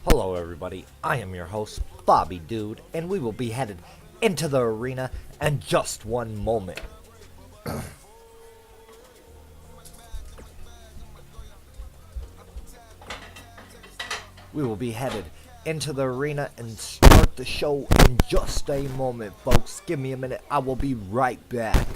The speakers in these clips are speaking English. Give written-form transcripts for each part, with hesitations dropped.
Hello everybody, I am your host, Bobby Dude, and we will be headed into the arena in just one moment. We will be headed into the arena and start the show in just a moment, folks. Give me a minute, I will be right back.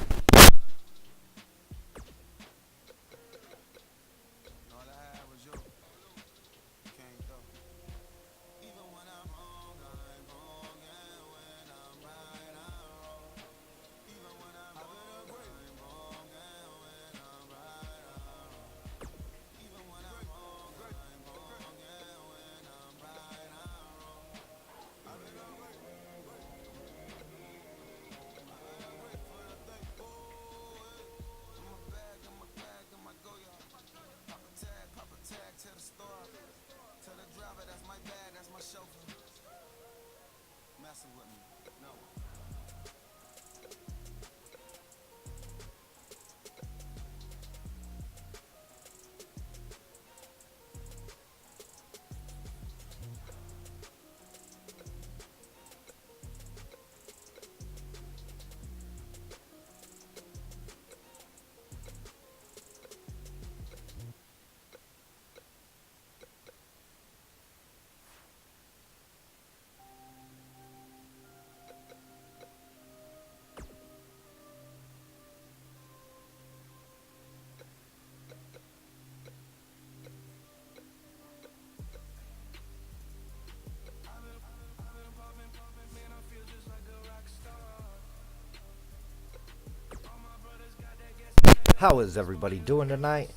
How is everybody doing tonight?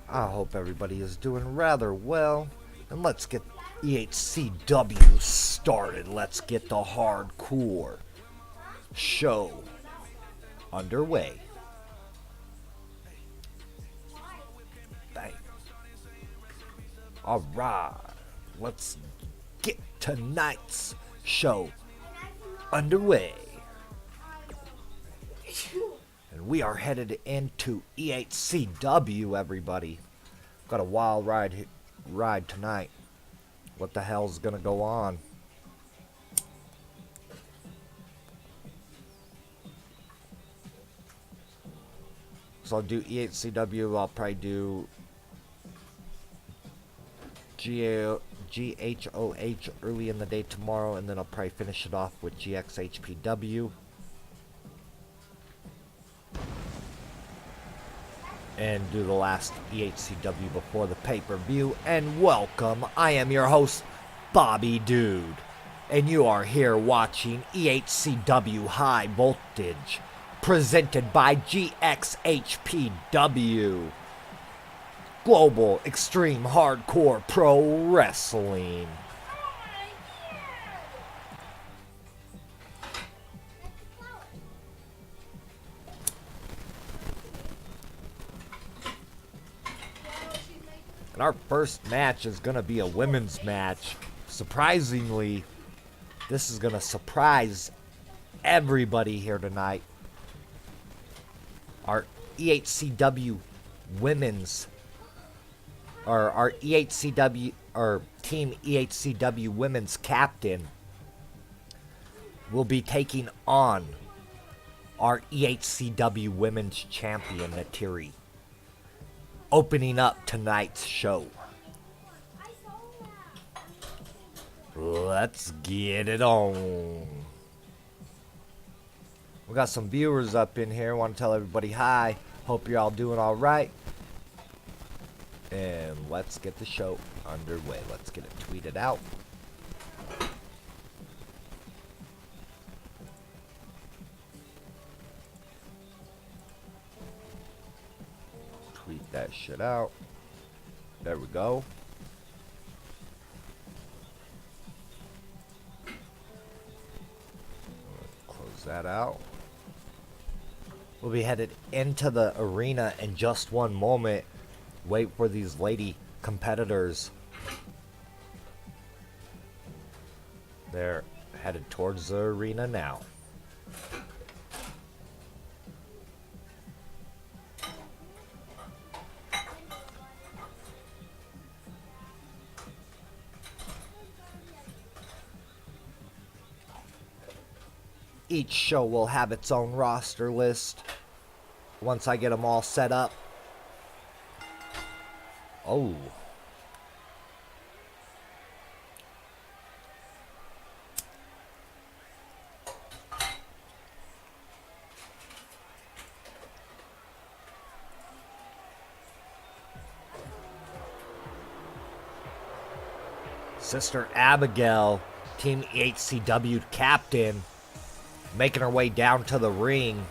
I hope everybody is doing rather well. And let's get Ehcw started. Let's get the hardcore show underway. Bang. Alright, let's get tonight's show underway. And we are headed into Ehcw, everybody. Got a wild ride tonight. What the hell's gonna go on? So I'll do EHCW. I'll probably do GHOH early in the day tomorrow, and then I'll probably finish it off with GXHPW. And do the last EHCW before the pay-per-view. And welcome, I am your host, Bobby Dude. And you are here watching EHCW High Voltage, presented by GXHPW. Global Extreme Hardcore Pro Wrestling. And our first match is going to be a women's match. Surprisingly, this is going to surprise everybody here tonight. Our EHCW women's, or our EHCW, or Team EHCW women's captain will be taking on our EHCW women's champion, Natiri, opening up tonight's show. Let's get it on. We got some viewers up in here. Want to tell everybody hi. Hope you're all doing all right. And let's get the show underway. Let's get it tweeted out. Tweet that shit out. There we go. Close that out. We'll be headed into the arena in just one moment. Wait for these lady competitors. They're headed towards the arena now. Each show will have its own roster list once I get them all set up. Oh. Sister Abigail, Team HCW captain, making her way down to the ring.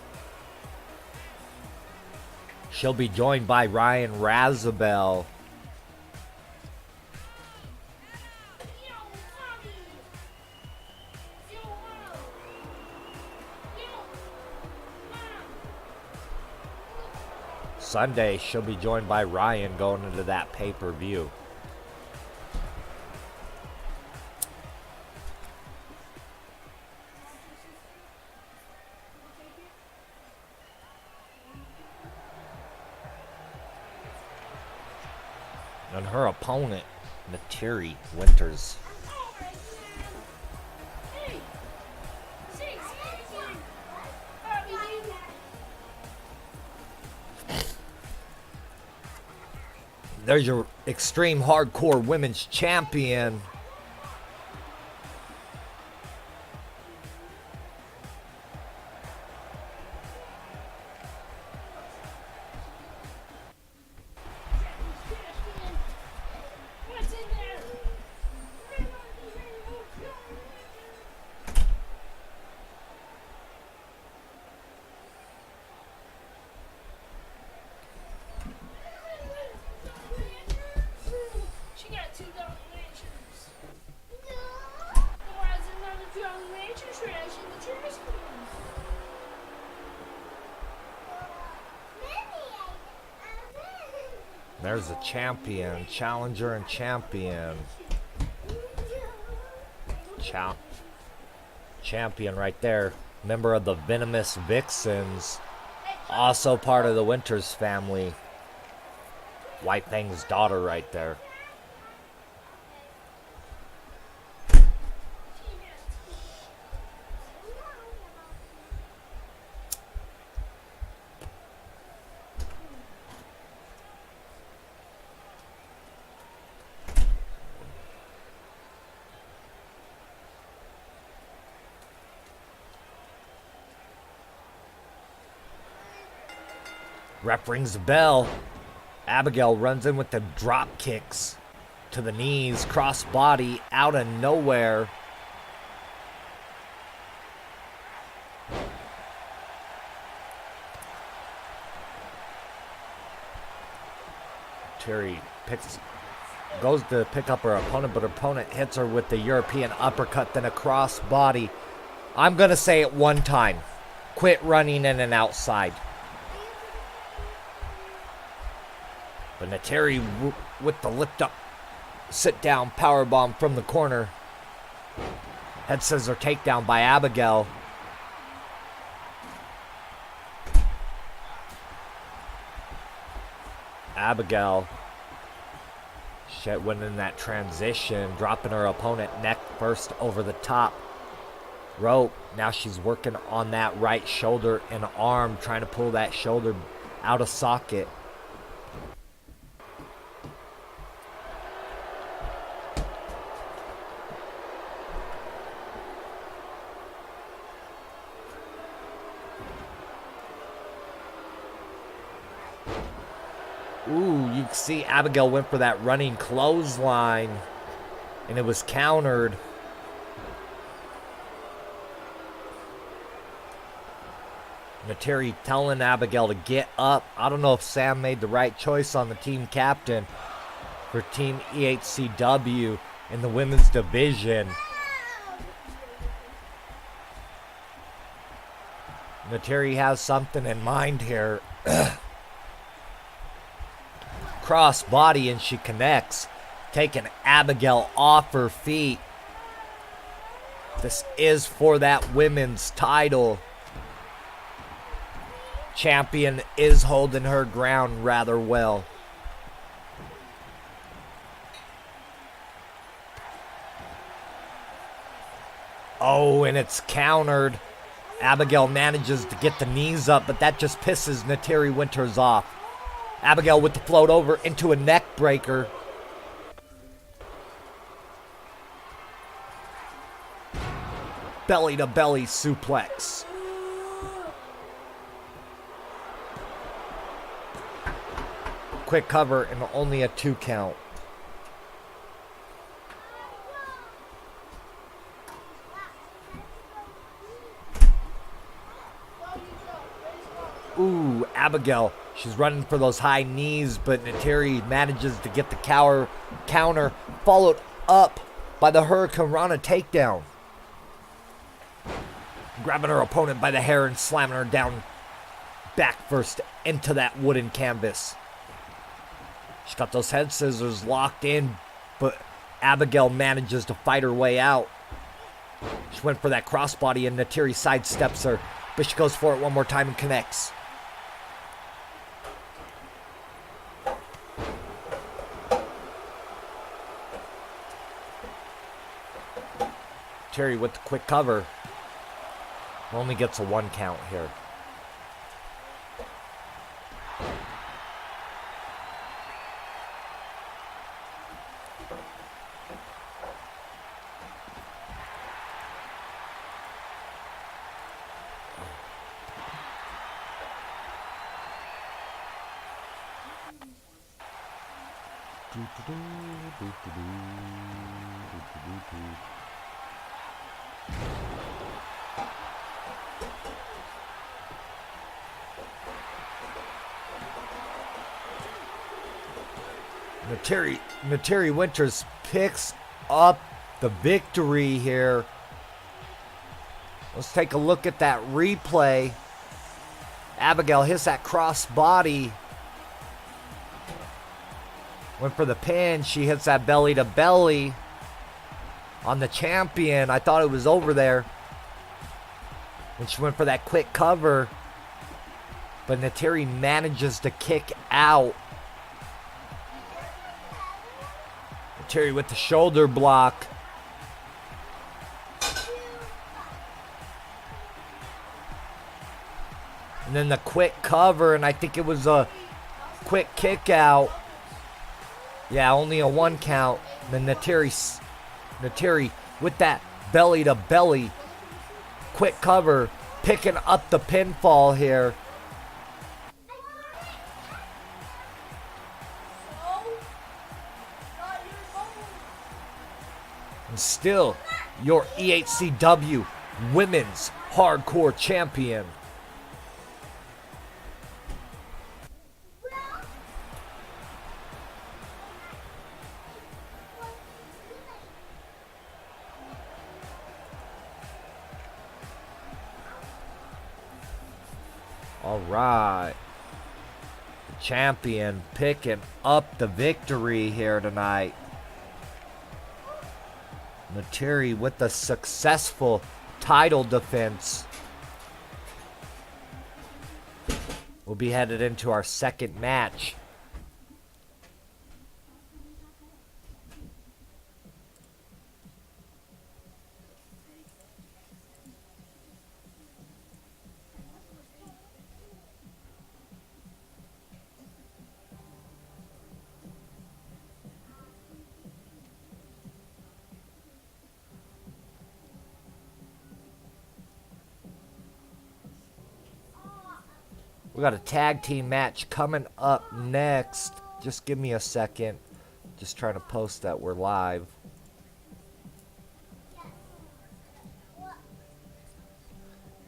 She'll be joined by Ryan Razabel. Sunday, she'll be joined by Ryan going into that pay-per-view. And her opponent, Natiri Winters. There's your Extreme Hardcore Women's Champion. There's a champion, challenger and champion. Champion right there. Member of the Venomous Vixens. Also part of the Winters family. White Fang's daughter right there. Ref rings the bell. Abigail runs in with the drop kicks to the knees, cross body out of nowhere. Terry goes to pick up her opponent, but her opponent hits her with the European uppercut, then a cross body. I'm going to say it one time. Quit running in and outside. But Nateri with the lift up, sit down powerbomb from the corner. Head scissor takedown by Abigail. Abigail went in that transition, dropping her opponent neck first over the top rope. Now she's working on that right shoulder and arm, trying to pull that shoulder out of socket. Ooh, you can see Abigail went for that running clothesline, and it was countered. Nateri telling Abigail to get up. I don't know if Sam made the right choice on the team captain for Team Ehcw in the women's division. Nateri has something in mind here. Cross body, and she connects, taking Abigail off her feet. This is for that women's title. Champion is holding her ground rather well. Oh, and it's countered. Abigail manages to get the knees up, but that just pisses Nateri Winters off. Abigail with the float over into a neck breaker. Belly to belly suplex. Quick cover and only a 2 count. Ooh, Abigail. She's running for those high knees, but Nateri manages to get the counter, followed up by the Hurricane Rana takedown. Grabbing her opponent by the hair and slamming her down back first into that wooden canvas. She's got those head scissors locked in, but Abigail manages to fight her way out. She went for that crossbody and Nateri sidesteps her, but she goes for it one more time and connects. Terry with the quick cover. Only gets a 1 count here. Nateri Winters picks up the victory here. Let's take a look at that replay. Abigail hits that cross body. Went for the pin. She hits that belly to belly on the champion. I thought it was over there. And she went for that quick cover. But Nateri manages to kick out. Nateri with the shoulder block. And then the quick cover, and I think it was a quick kick out. Yeah, only a 1 count. Then Nateri with that belly to belly. Quick cover, picking up the pinfall here. still your EHCW Women's Hardcore Champion. All right. The champion picking up the victory here tonight. Materi with the successful title defense. We'll be headed into our second match. We got a tag team match coming up next. Just give me a second. Just trying to post that we're live.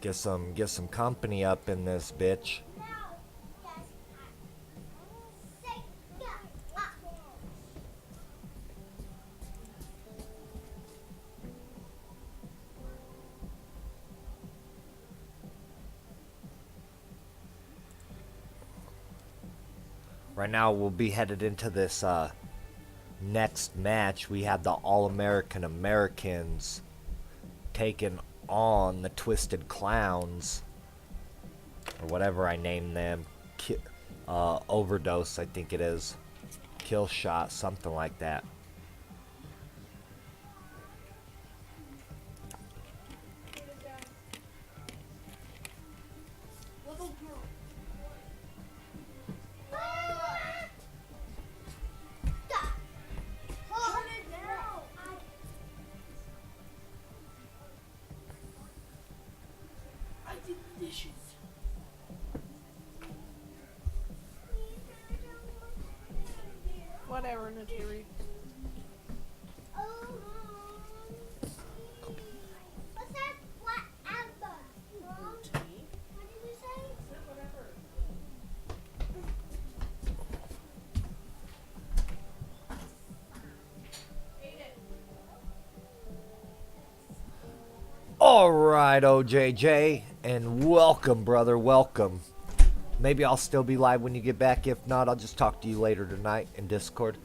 Get some company up in this bitch. Right now, we'll be headed into this next match. We have the All-American Americans taking on the Twisted Clowns, or whatever I named them. Overdose, I think it is. Kill Shot, something like that. Whatever, Natiri. What's that? Whatever. What did you say? Whatever. All right, OJJ, and welcome, brother, welcome. Maybe I'll still be live when you get back. If not, I'll just talk to you later tonight in Discord.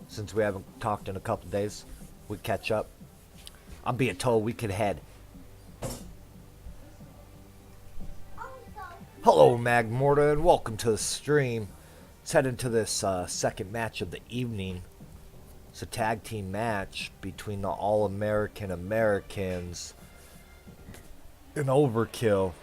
Since we haven't talked in a couple days, we catch up. I'm being told we could head. Hello, Magmorta, and welcome to the stream. Let's head into this second match of the evening. It's a tag team match between the All-American Americans and Overkill.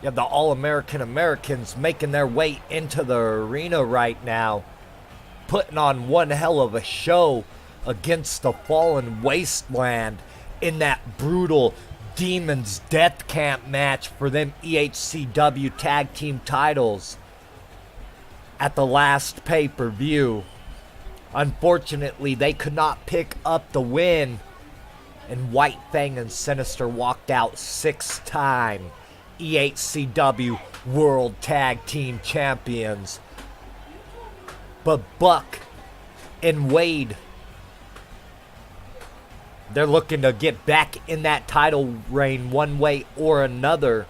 You have the All-American Americans making their way into the arena right now, putting on one hell of a show against the Fallen Wasteland in that brutal Demons Death Camp match for them EHCW tag team titles at the last pay-per-view. Unfortunately, they could not pick up the win, and White Fang and Sinister walked out 6-time EHCW World Tag Team Champions. But Buck and Wade, they're looking to get back in that title reign one way or another.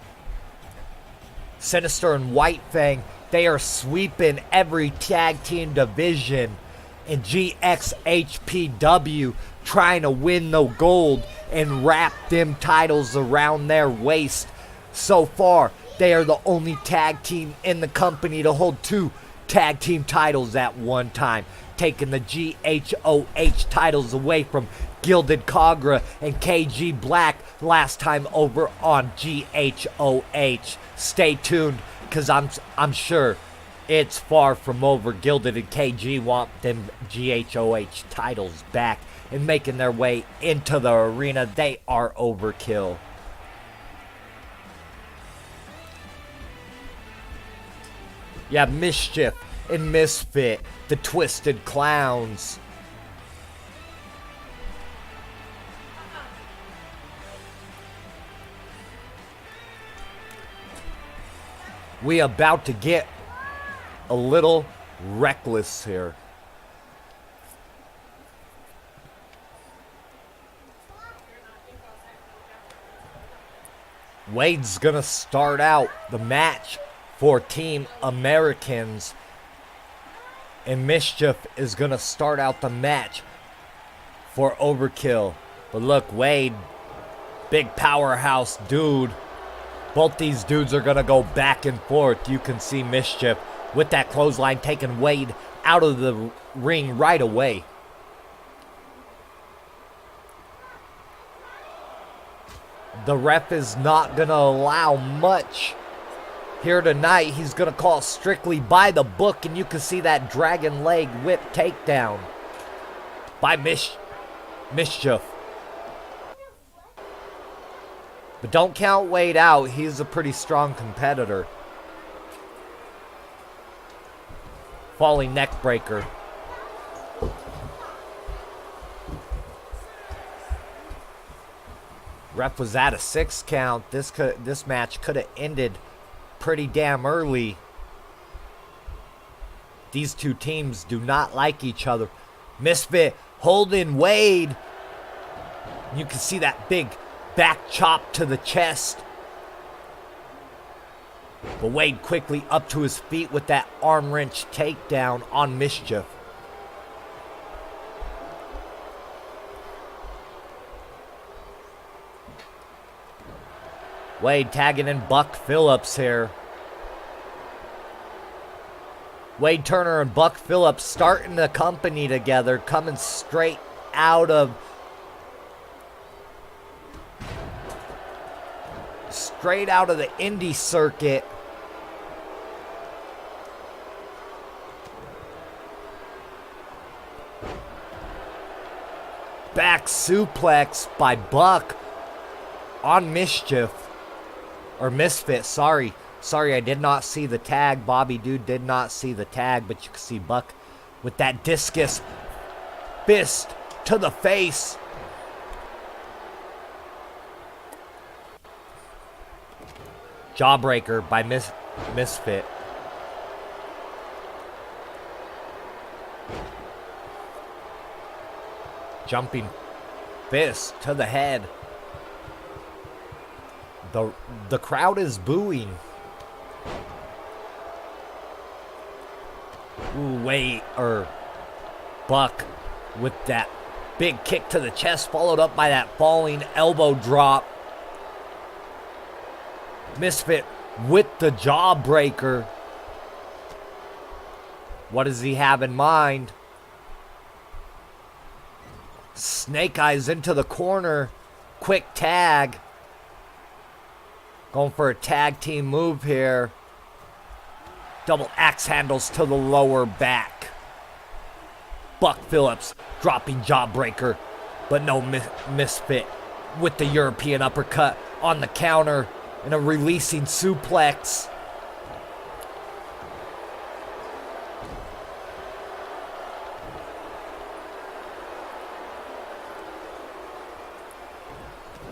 Sinister and White Fang, they are sweeping every tag team division. And GXHPW trying to win the gold and wrap them titles around their waist. So far, they are the only tag team in the company to hold 2 tag team titles at one time, taking the GHOH titles away from Gilded Cogra and KG Black last time over on GHOH. Stay tuned, because I'm sure It's far from over. Gilded and KG want them GHOH titles back and making their way into the arena. They are overkill. Yeah, Mischief and Misfit, the Twisted Clowns. We about to get a little reckless here. Wade's gonna start out the match for Team Americans, and Mischief is gonna start out the match for Overkill. But look, Wade, big powerhouse dude. Both these dudes are gonna go back and forth. You can see Mischief with that clothesline taking Wade out of the ring right away. The ref is not gonna allow much here tonight. He's gonna call strictly by the book, and you can see that dragon leg whip takedown by Mischief. But don't count Wade out. He's a pretty strong competitor. Falling neck breaker. Ref was at a 6 count. This match could have ended pretty damn early. These two teams do not like each other. Misfit holding Wade. You can see that big back chop to the chest. But Wade quickly up to his feet with that arm wrench takedown on Mischief. Wade tagging in Buck Phillips here. Wade Turner and Buck Phillips starting the company together, coming straight out of the indie circuit. Back suplex by Buck on Mischief. Or Misfit, sorry. Sorry, I did not see the tag. Bobby Dude did not see the tag, but you can see Buck with that discus fist to the face. Jawbreaker by Misfit. Jumping fist to the head. The crowd is booing. Ooh, Buck with that big kick to the chest, followed up by that falling elbow drop. Misfit with the jawbreaker. What does he have in mind? Snake Eyes into the corner. Quick tag. Going for a tag team move here. Double axe handles to the lower back. Buck Phillips dropping jawbreaker, but no Misfit with the European uppercut on the counter and a releasing suplex.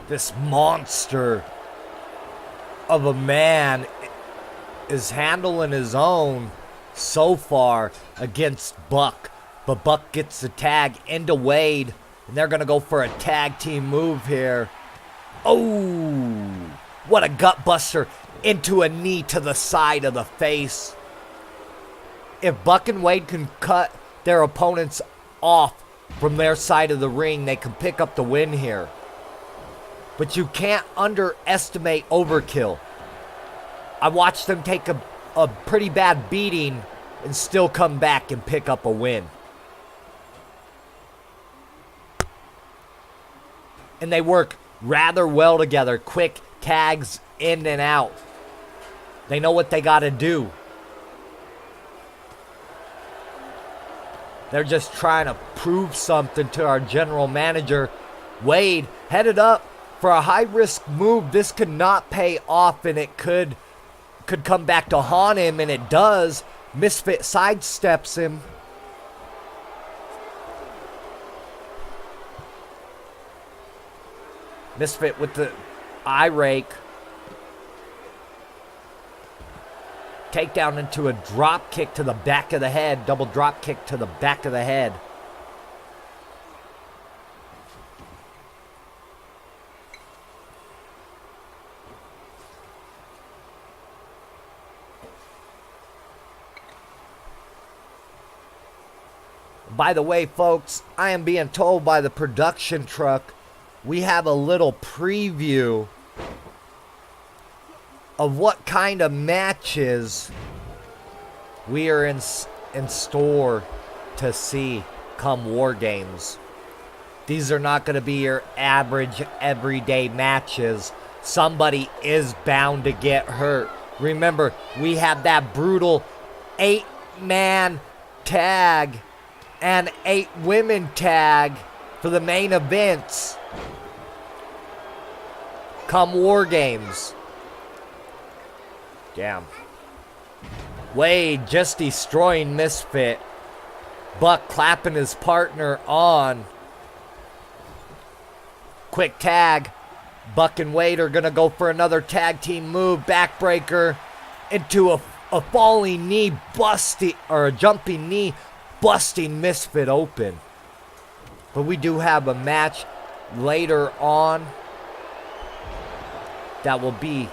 This monster of a man is handling his own so far against Buck. But Buck gets the tag into Wade, and they're going to go for a tag team move here. Oh, what a gut buster into a knee to the side of the face. If Buck and Wade can cut their opponents off from their side of the ring, they can pick up the win here. But you can't underestimate Overkill. I watched them take a pretty bad beating and still come back and pick up a win. And they work rather well together. Quick tags in and out. They know what they got to do. They're just trying to prove something to our general manager. Wade headed up for a high-risk move. This could not pay off, and it could come back to haunt him, and it does. Misfit sidesteps him. Misfit with the eye rake. Takedown into a drop kick to the back of the head. Double drop kick to the back of the head. By the way, folks, I am being told by the production truck we have a little preview of what kind of matches we are in store to see come War Games. These are not going to be your average everyday matches. Somebody is bound to get hurt. Remember, we have that brutal 8-man tag and 8-women tag for the main events come War Games. Damn. Wade just destroying Misfit. Buck clapping his partner on. Quick tag. Buck and Wade are going to go for another tag team move. Backbreaker into a falling knee busting, or a jumping knee busting Misfit open. But we do have a match later on that will be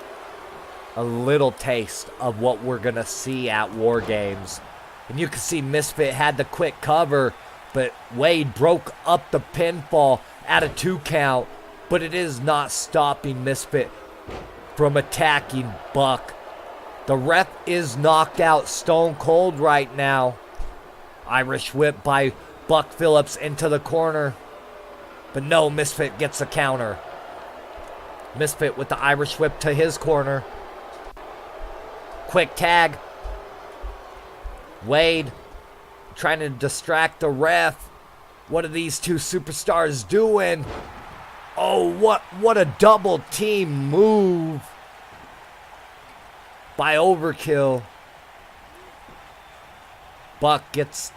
a little taste of what we're going to see at War Games. And you can see Misfit had the quick cover, but Wade broke up the pinfall at a 2 count. But it is not stopping Misfit from attacking Buck. The ref is knocked out stone cold right now. Irish whip by Buck Phillips into the corner. But no, Misfit gets a counter. Misfit with the Irish whip to his corner. Quick tag. Wade trying to distract the ref. What are these two superstars doing? Oh, what a double team move by Overkill. Buck gets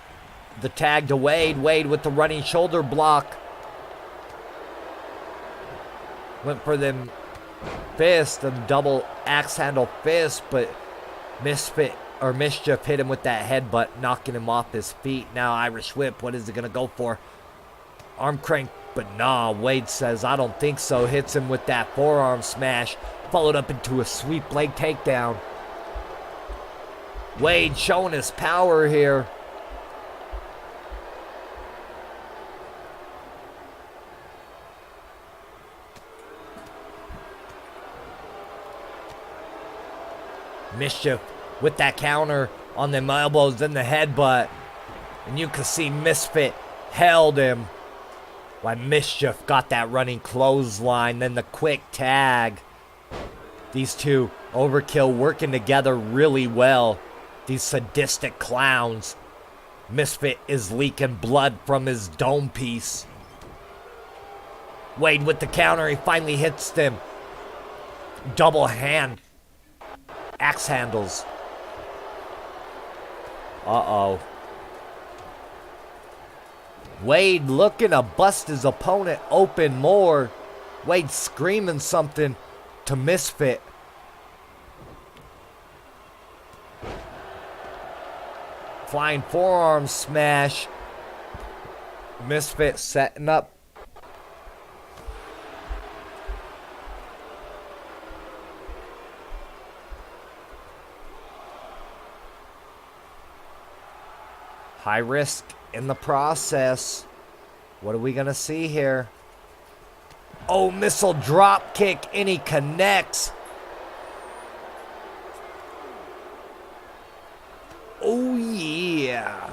the tag to Wade. Wade with the running shoulder block. Went for them fist, the double axe handle fist, but Misfit or Mischief hit him with that headbutt, knocking him off his feet. Now Irish whip, what is he gonna go for? Arm crank, but nah, Wade says, I don't think so. Hits him with that forearm smash, followed up into a sweep leg takedown. Wade showing his power here. Mischief with that counter on them elbows and the headbutt. And you can see Misfit held him while Mischief got that running clothesline. Then the quick tag. These two, Overkill, working together really well. These sadistic clowns. Misfit is leaking blood from his dome piece. Wade with the counter. He finally hits them. Double hand. Axe handles. Uh-oh. Wade looking to bust his opponent open more. Wade screaming something to Misfit. Flying forearm smash. Misfit setting up. High risk in the process. What are we going to see here? Oh, missile drop kick, and he connects. Oh, yeah.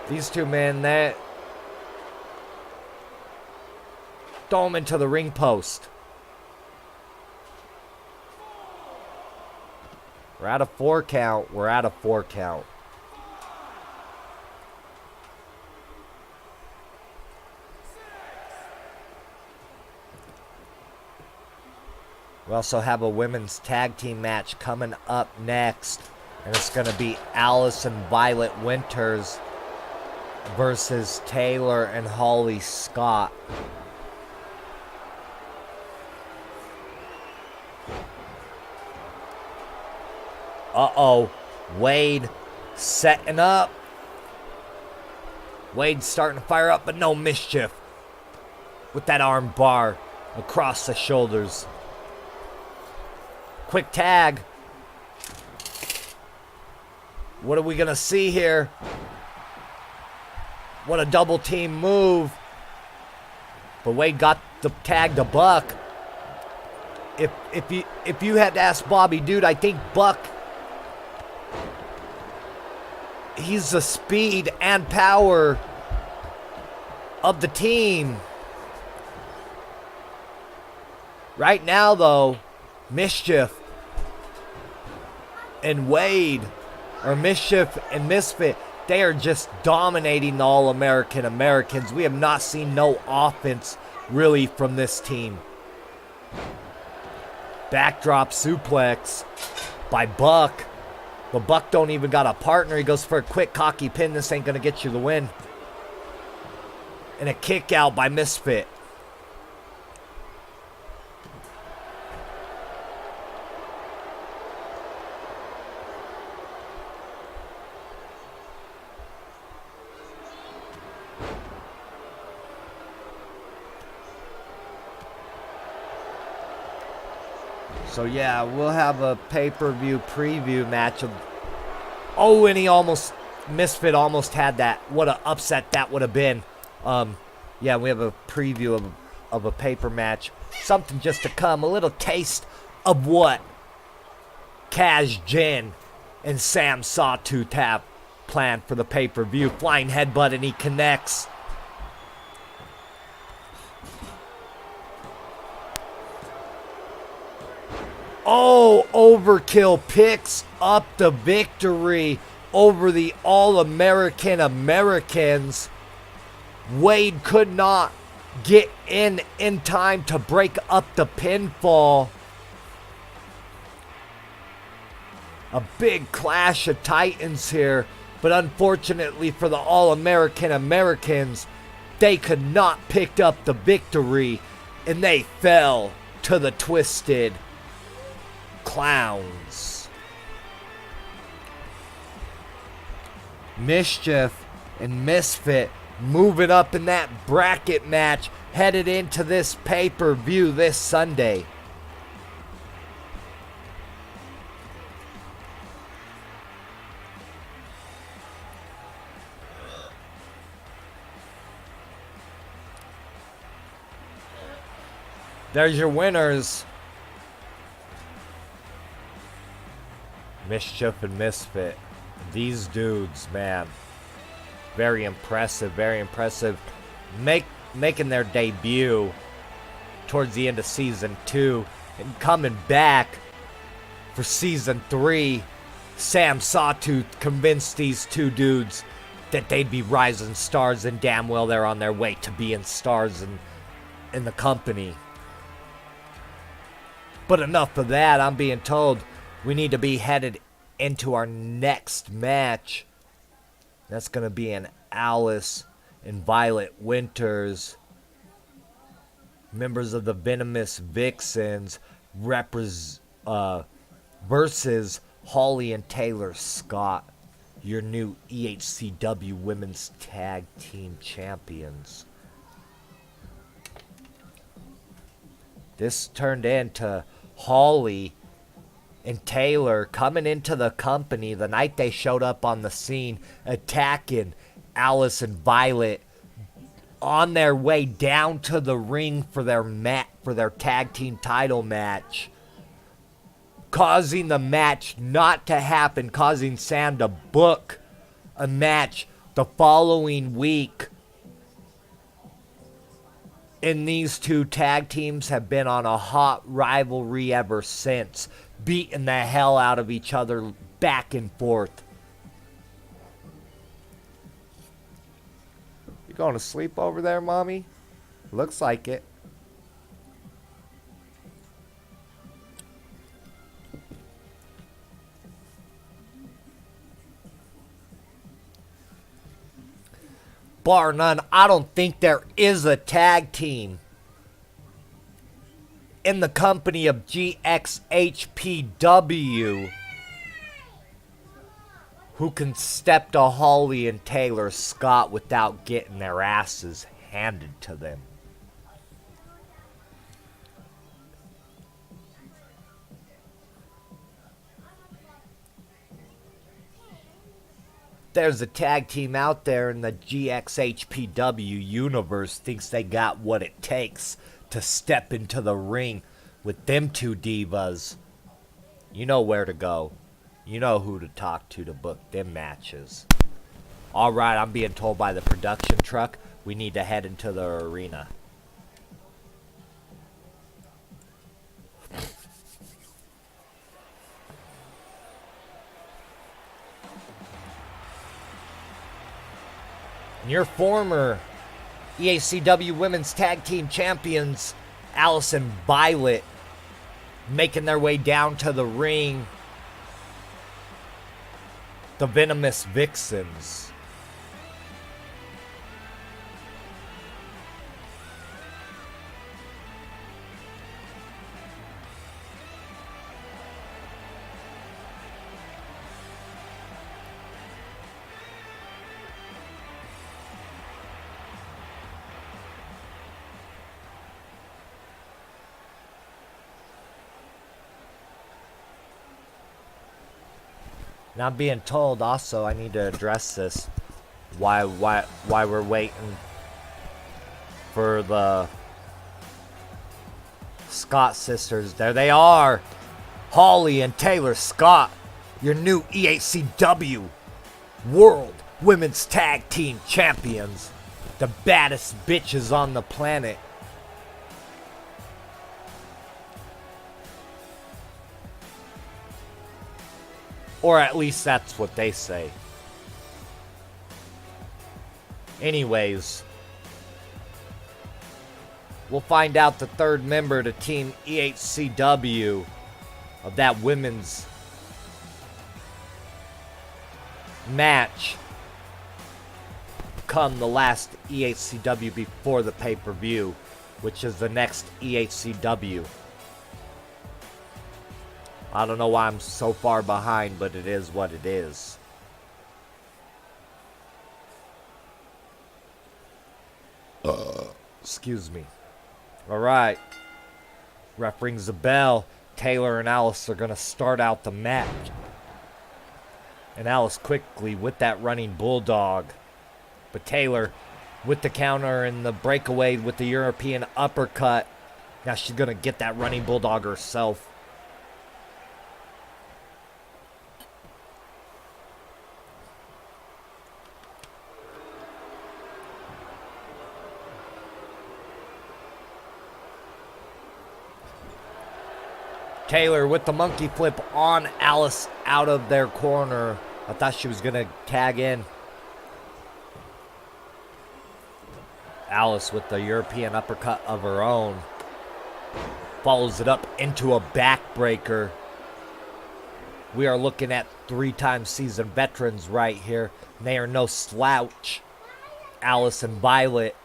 These two men, that throw him into the ring post. We're at a 4 count. We're at a 4 count. We also have a women's tag team match coming up next. And it's going to be Alice and Violet Winters versus Taylor and Holly Scott. Uh-oh. Wade setting up. Wade's starting to fire up, but no mischief. With that arm bar across the shoulders. Quick tag. What are we going to see here? What a double team move. But Wade got the tag to Buck. If you had to ask Bobby, dude, I think Buck, he's the speed and power of the team. Right now, though, Mischief and Wade, or Mischief and Misfit, they are just dominating the All-American Americans. We have not seen no offense, really, from this team. Backdrop suplex by Buck. But Buck don't even got a partner. He goes for a quick cocky pin. This ain't going to get you the win. And a kick out by Misfit. So yeah, we'll have a pay-per-view preview match of... Oh, and he almost... Misfit almost had that. What an upset that would have been. Yeah, we have a preview of a paper match. Something just to come. A little taste of what Kaz Jin and Sam Sawtooth have planned for the pay-per-view. Flying headbutt, and he connects. Oh, Overkill picks up the victory over the All-American Americans. Wade could not get in time to break up the pinfall. A big clash of titans here, but unfortunately for the All-American Americans, they could not pick up the victory, and they fell to the Twisted Clowns. Mischief and Misfit moving up in that bracket match, headed into this pay-per-view this Sunday. There's your winners. Mischief and Misfit. These dudes, man. Very impressive, very impressive. Making their debut towards the end of Season 2. And coming back for Season 3. Sam Sawtooth convinced these two dudes that they'd be rising stars, and damn well they're on their way to being stars in the company. But enough of that. I'm being told we need to be headed into our next match. That's going to be an Alice and Violet Winters, members of the Venomous Vixens, versus Holly and Taylor Scott, your new EHCW Women's Tag Team Champions. This turned into Holly and Taylor coming into the company the night they showed up on the scene, attacking Alice and Violet on their way down to the ring for their tag team title match, causing the match not to happen, causing Sam to book a match the following week. And these two tag teams have been on a hot rivalry ever since, beating the hell out of each other back and forth. You going to sleep over there, Mommy? Looks like it. bar none, I don't think there is a tag team in the company of GXHPW who can step to Holly and Taylor Scott without getting their asses handed to them. There's a tag team out there in the GXHPW universe thinks they got what it takes to step into the ring with them two divas. You know where to go. You know who to talk to book them matches. Alright, I'm being told by the production truck we need to head into the arena. Your former EHCW Women's Tag Team Champions, Alice and Violet, making their way down to the ring. The Venomous Vixens. And I'm being told also I need to address this. Why we're waiting for the Scott sisters. There they are. Holly and Taylor Scott, your new EHCW World Women's Tag Team Champions. The baddest bitches on the planet. Or at least that's what they say. Anyways, we'll find out the third member to Team EHCW of that women's match come the last EHCW before the pay-per-view, which is the next EHCW. I don't know why I'm so far behind, but it is what it is. Excuse me. Alright. Ref rings the bell. Taylor and Alice are going to start out the match. And Alice quickly with that running bulldog. But Taylor with the counter and the breakaway with the European uppercut. Now she's going to get that running bulldog herself. Taylor with the monkey flip on Alice out of their corner. I thought she was going to tag in. Alice with the European uppercut of her own. Follows it up into a backbreaker. We are looking at 3-time seasoned veterans right here. And they are no slouch. Alice and Violet.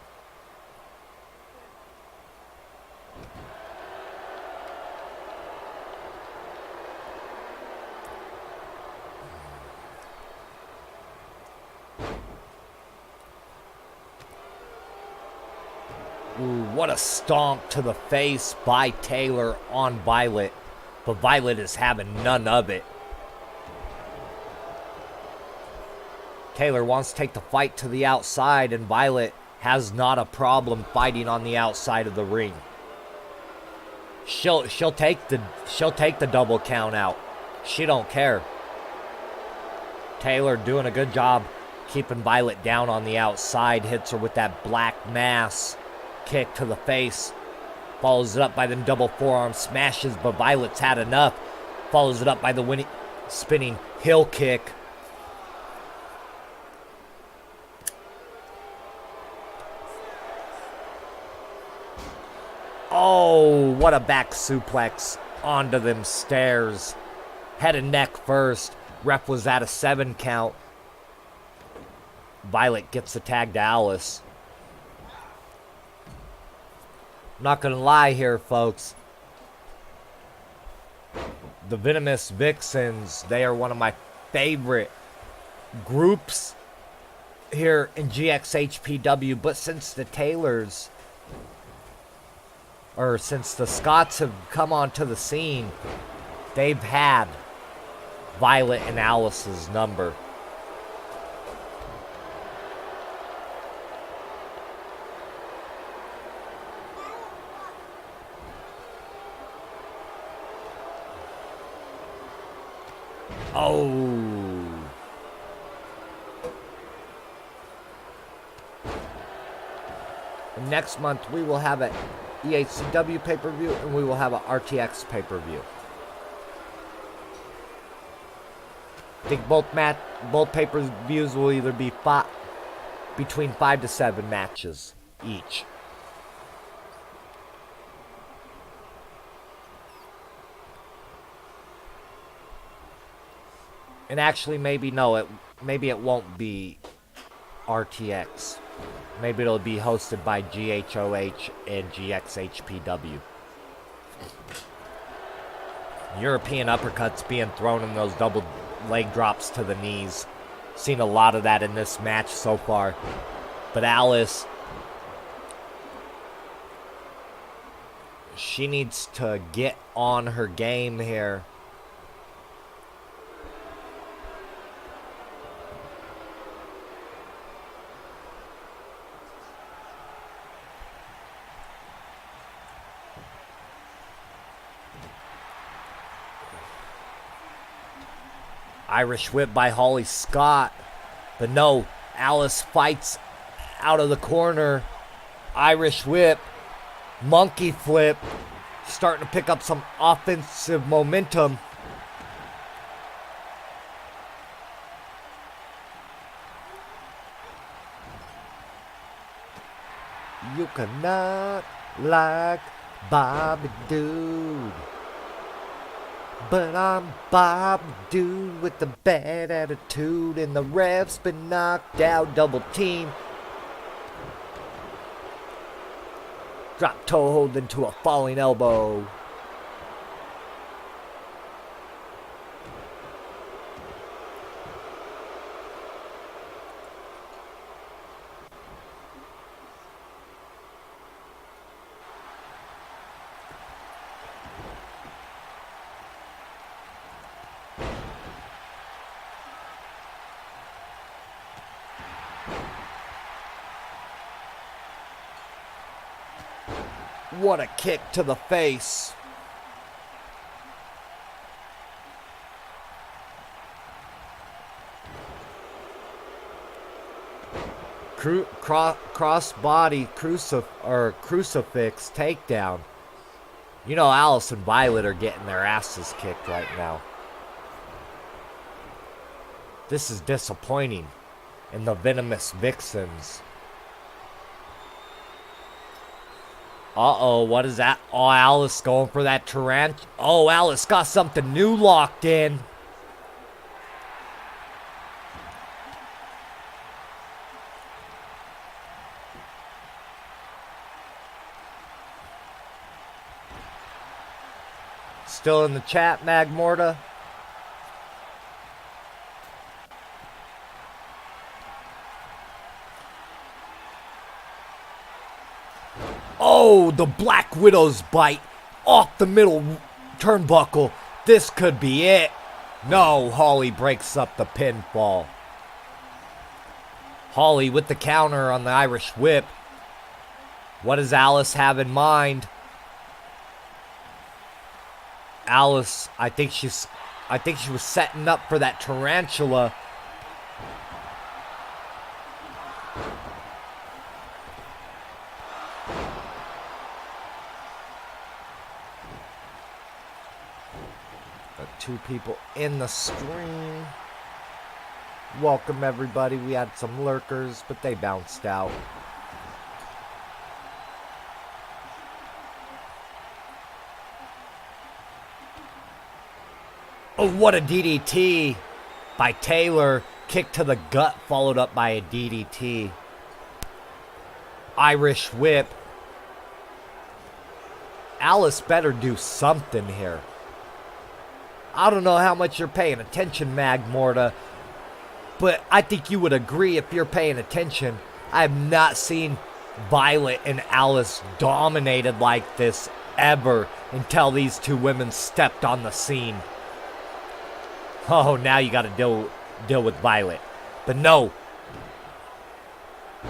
Ooh, what a stomp to the face by Taylor on Violet. But Violet is having none of it. Taylor wants to take the fight to the outside, and Violet has not a problem fighting on the outside of the ring. She'll take the double count out. She don't care. Taylor doing a good job keeping Violet down on the outside. Hits her with that black mass. Kick to the face. Follows it up by the double forearm smashes, but Violet's had enough. Follows it up by the spinning heel kick. Oh, what a back suplex onto them stairs. Head and neck first. Ref was at a 7 count. Violet gets the tag to Alice. I'm not gonna lie here, folks. The Venomous Vixens, they are one of my favorite groups here in GXHPW, but since the Taylors, or since the Scots have come onto the scene, they've had Violet and Alice's number. Oh. Next month we will have an Ehcw pay-per-view and we will have an RTX pay-per-view. I think both pay-per-views will either be between 5 to 7 matches each. And actually, maybe it won't be RTX. Maybe it'll be hosted by GHOH and GXHPW. European uppercuts being thrown in those double leg drops to the knees. Seen a lot of that in this match so far. But Alice, she needs to get on her game here. Irish whip by Holly Scott. But no, Alice fights out of the corner. Irish whip. Monkey flip. Starting to pick up some offensive momentum. You cannot like Bobby Dude. But I'm Bob Dude with the bad attitude, and the ref's been knocked out, double team. Drop toe hold into a falling elbow. What a kick to the face. Cross body crucifix takedown. You know Alice and Violet are getting their asses kicked right now. This is disappointing in the Venomous Vixens. Uh-oh, what is that? Oh, Alice going for that tarantula. Oh, Alice got something new locked in. Still in the chat, Magmorta? Oh, the Black Widow's bite off the middle turnbuckle. This could be it. No, Holly breaks up the pinfall. Holly with the counter on the Irish whip. What does Alice have in mind? Alice, I think she was setting up for that tarantula. Two people in the stream. Welcome everybody. We had some lurkers, but they bounced out. Oh, what a DDT by Taylor. Kick to the gut followed up by a DDT. Irish whip. Alice better do something here. I don't know how much you're paying attention, Magmorta, but I think you would agree if you're paying attention. I have not seen Violet and Alice dominated like this ever until these two women stepped on the scene. Oh, now you got to deal with Violet. But no.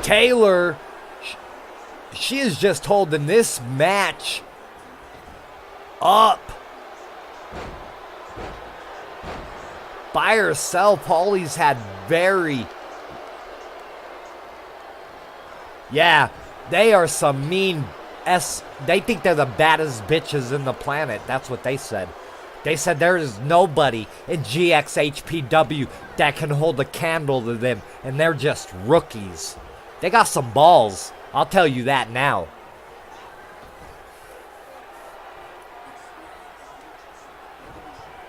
Taylor, she is just holding this match up by herself. Holly's had very... Yeah, they are some mean they think they're the baddest bitches in the planet. That's what they said. They said there is nobody in GXHPW that can hold a candle to them, and they're just rookies. They got some balls. I'll tell you that now.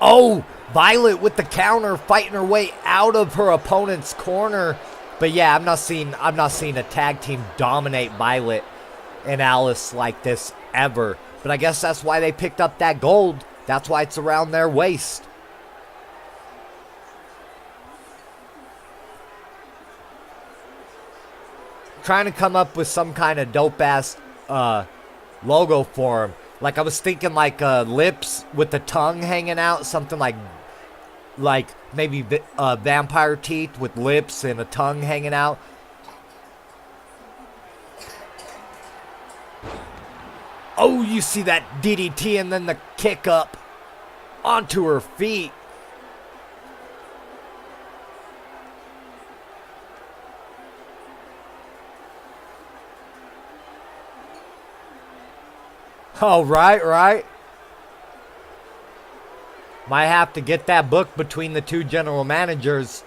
Oh, Violet with the counter, fighting her way out of her opponent's corner. But yeah, I'm not seeing a tag team dominate Violet and Alice like this ever. But I guess that's why they picked up that gold. That's why it's around their waist. Trying to come up with some kind of dope-ass logo for him. Like, I was thinking like lips with the tongue hanging out. Something like maybe vampire teeth with lips and a tongue hanging out. Oh, you see that DDT and then the kick up onto her feet. Oh, right. Might have to get that book between the two general managers.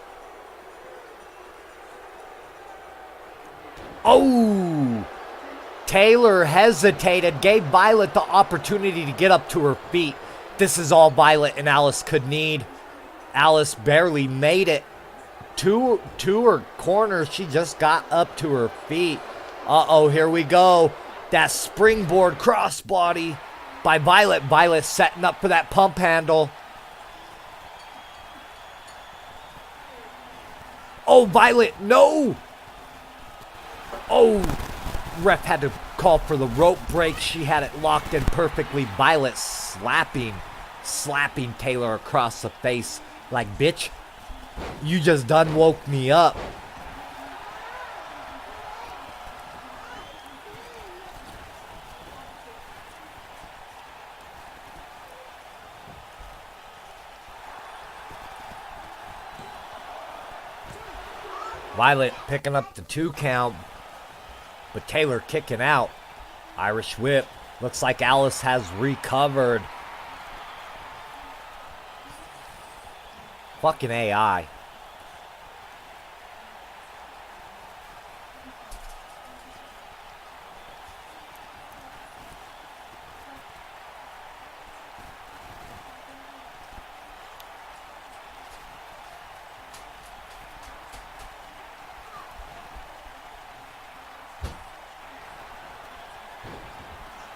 Oh! Taylor hesitated, gave Violet the opportunity to get up to her feet. This is all Violet and Alice could need. Alice barely made it to her corner. She just got up to her feet. Uh-oh, here we go. That springboard crossbody by Violet. Violet setting up for that pump handle. Oh, Violet, no! Oh, ref had to call for the rope break. She had it locked in perfectly. Violet slapping Taylor across the face. Like, bitch, you just done woke me up. Violet picking up the 2 count, but Taylor kicking out. Irish whip. Looks like Alice has recovered. Fucking AI.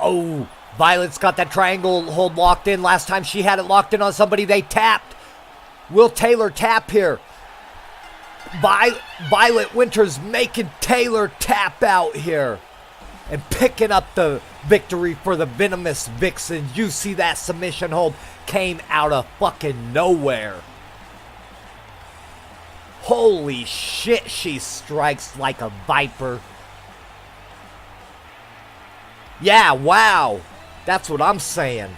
Oh, Violet's got that triangle hold locked in. Last time she had it locked in on somebody, they tapped. Will Taylor tap here? Violet Winters making Taylor tap out here. And picking up the victory for the Venomous Vixen. You see that submission hold came out of fucking nowhere. Holy shit, she strikes like a viper. Yeah, wow. That's what I'm saying.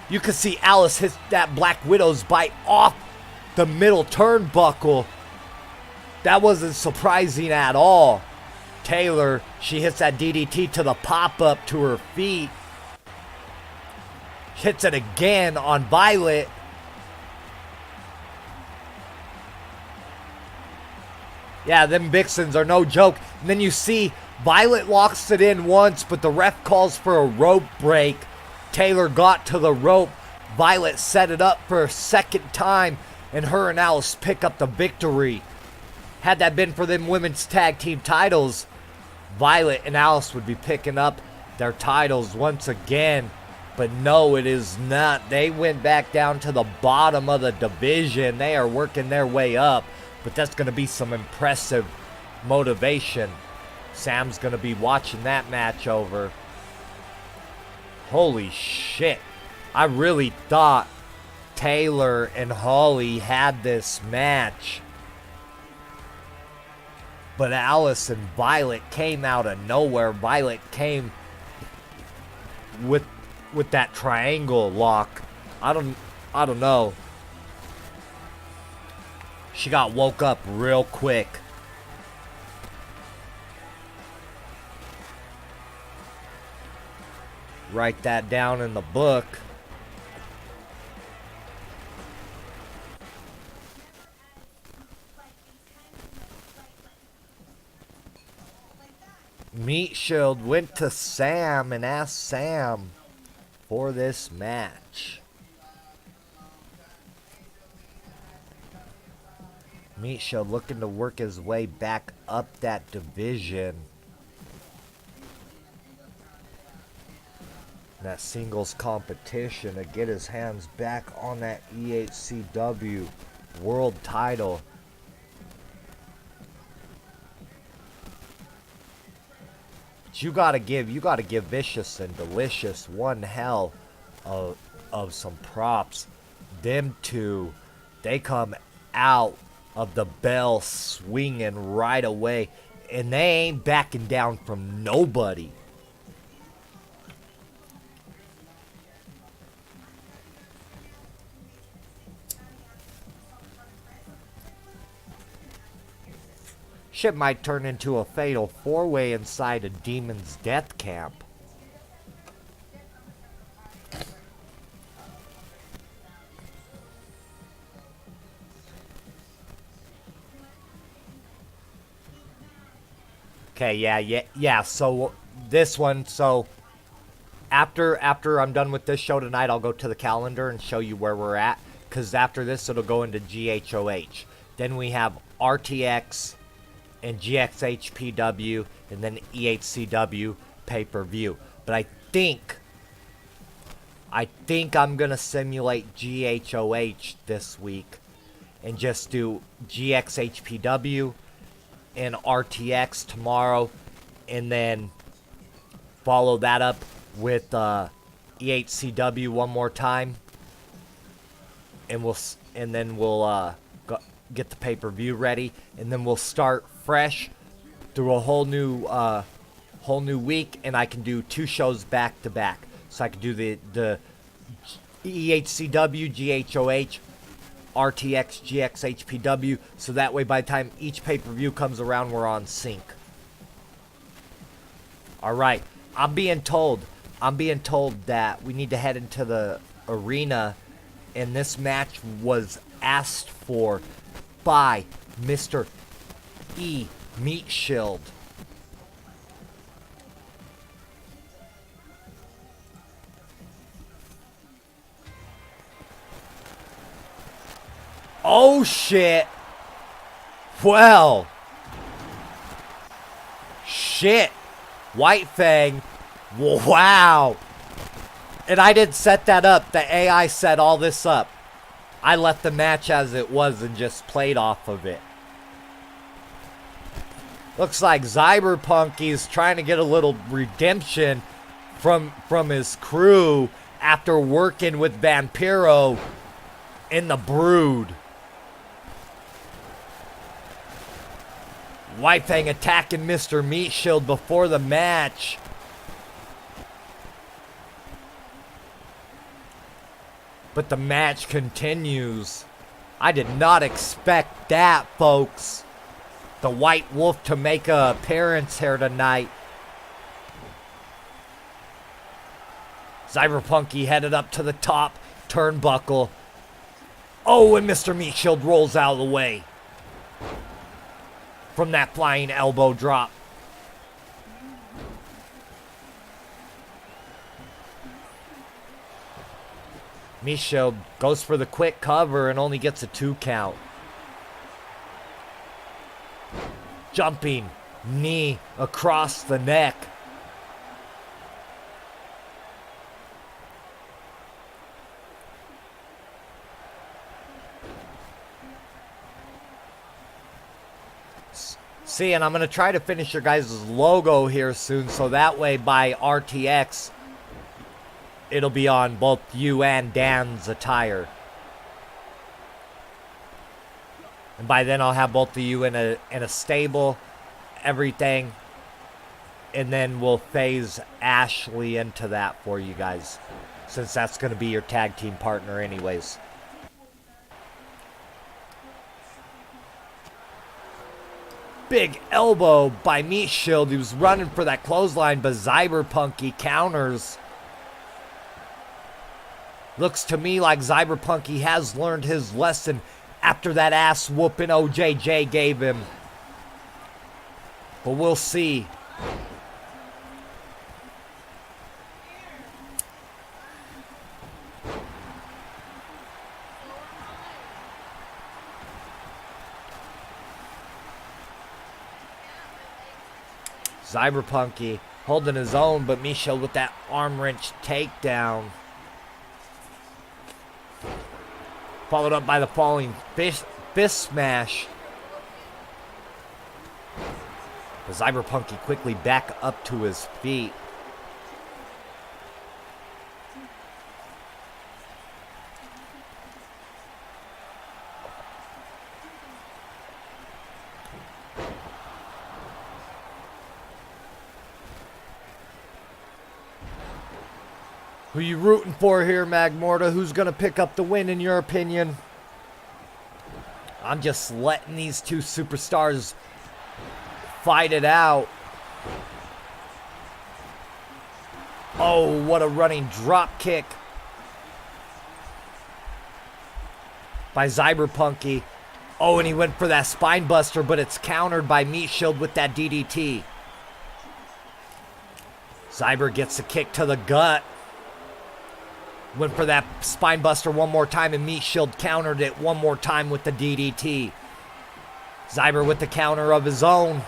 You can see Alice hit that Black Widow's bite off the middle turnbuckle. That wasn't surprising at all. Taylor, she hits that DDT to the pop-up to her feet. Hits it again on Violet. Yeah, them Vixens are no joke. And then you see Violet locks it in once, but the ref calls for a rope break. Taylor got to the rope. Violet set it up for a second time. and her and Alice pick up the victory. Had that been for them women's tag team titles, Violet and Alice would be picking up their titles once again. But no, it is not. They went back down to the bottom of the division. They are working their way up. But that's going to be some impressive motivation. Sam's going to be watching that match over. Holy shit. I really thought Taylor and Holly had this match. But Alice and Violet came out of nowhere. Violet came with that triangle lock. I don't know. She got woke up real quick. Write that down in the book. Meat Shield went to Sam and asked Sam for this match. Meat Shield looking to work his way back up that division. That singles competition to get his hands back on that EHCW world title. You gotta give Vicious and Delicious one hell of some props. Them two, they come out of the bell swinging right away, and they ain't backing down from nobody. Shit might turn into a fatal four-way inside a Demon's Death Camp. Okay, yeah. So this one, so after I'm done with this show tonight, I'll go to the calendar and show you where we're at. Because after this, it'll go into GHOH. Then we have RTX and GXHPW, and then EHCW pay-per-view. But I think I'm gonna simulate GHOH this week and just do GXHPW and RTX tomorrow, and then follow that up with EHCW one more time, and then we'll get the pay-per-view ready, and then we'll start fresh through a whole new week, and I can do 2 shows back to back. So I can do the EHCW, GHOH, RTX, GXHPW, so that way by the time each pay-per-view comes around, we're on sync. Alright, I'm being told that we need to head into the arena, and this match was asked for by Mr. E. Meat Shield. Oh shit. Well. Shit. White Fang. Wow. And I didn't set that up. The AI set all this up. I left the match as it was and just played off of it. Looks like Cyberpunky's trying to get a little redemption from his crew after working with Vampiro in the Brood. White Fang attacking Mr. Meat Shield before the match. But the match continues. I did not expect that, folks. The White Wolf to make an appearance here tonight. Cyberpunky headed up to the top turnbuckle. Oh, and Mr. Meat Shield rolls out of the way from that flying elbow drop. Michaud goes for the quick cover and only gets a 2 count. Jumping knee across the neck. See, and I'm going to try to finish your guys' logo here soon, so that way by RTX, it'll be on both you and Dan's attire. And by then I'll have both of you in a stable, everything. And then we'll phase Ashley into that for you guys, since that's going to be your tag team partner anyways. Big elbow by Meat Shield. He was running for that clothesline, but Cyberpunky counters. Looks to me like Cyberpunky has learned his lesson after that ass whooping OJJ gave him. But we'll see. Cyberpunky holding his own, but Michaud with that arm wrench takedown. Followed up by the falling fist smash. But Cyberpunky quickly back up to his feet. Who you rooting for here, Magmorta? Who's going to pick up the win in your opinion? I'm just letting these two superstars fight it out. Oh, what a running drop kick by Cyberpunky. Oh, and he went for that spine buster, but it's countered by Meat Shield with that DDT. Cyber gets a kick to the gut. Went for that spine buster one more time, and Meat Shield countered it one more time with the DDT. Cyber with the counter of his own.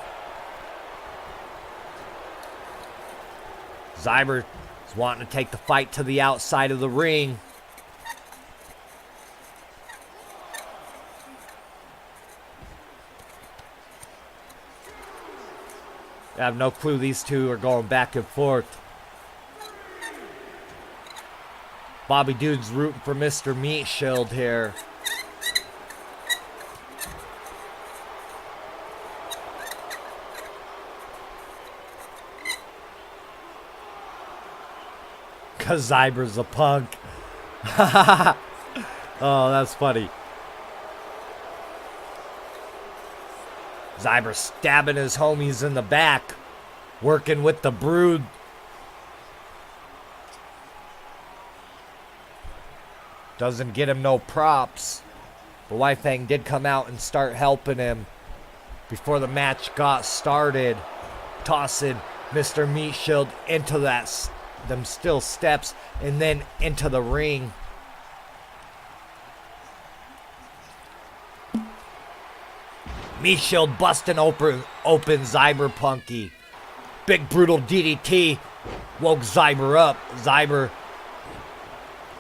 Cyber is wanting to take the fight to the outside of the ring. I have no clue these two are going back and forth. Bobby Dude's rooting for Mr. Meat Shield here. Cause Cyber's a punk. Oh, that's funny. Cyber stabbing his homies in the back. Working with the Brood. Doesn't get him no props. But Wifang did come out and start helping him before the match got started. Tossing Mr. Meat Shield into them steel steps and then into the ring. Meat Shield busting open Cyberpunky. Big brutal DDT woke Cyber up. Cyber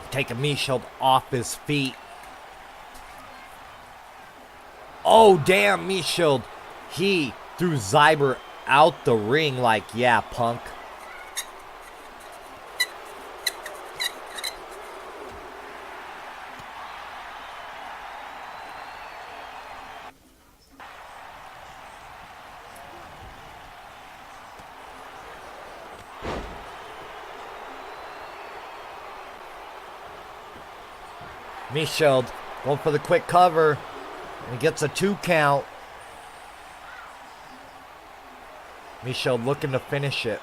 taking Meat Shield off his feet. Oh, damn, Meat Shield. He threw Cyber out the ring like, yeah, punk. Meat Shield going for the quick cover. And he gets a 2 count. Meat Shield looking to finish it.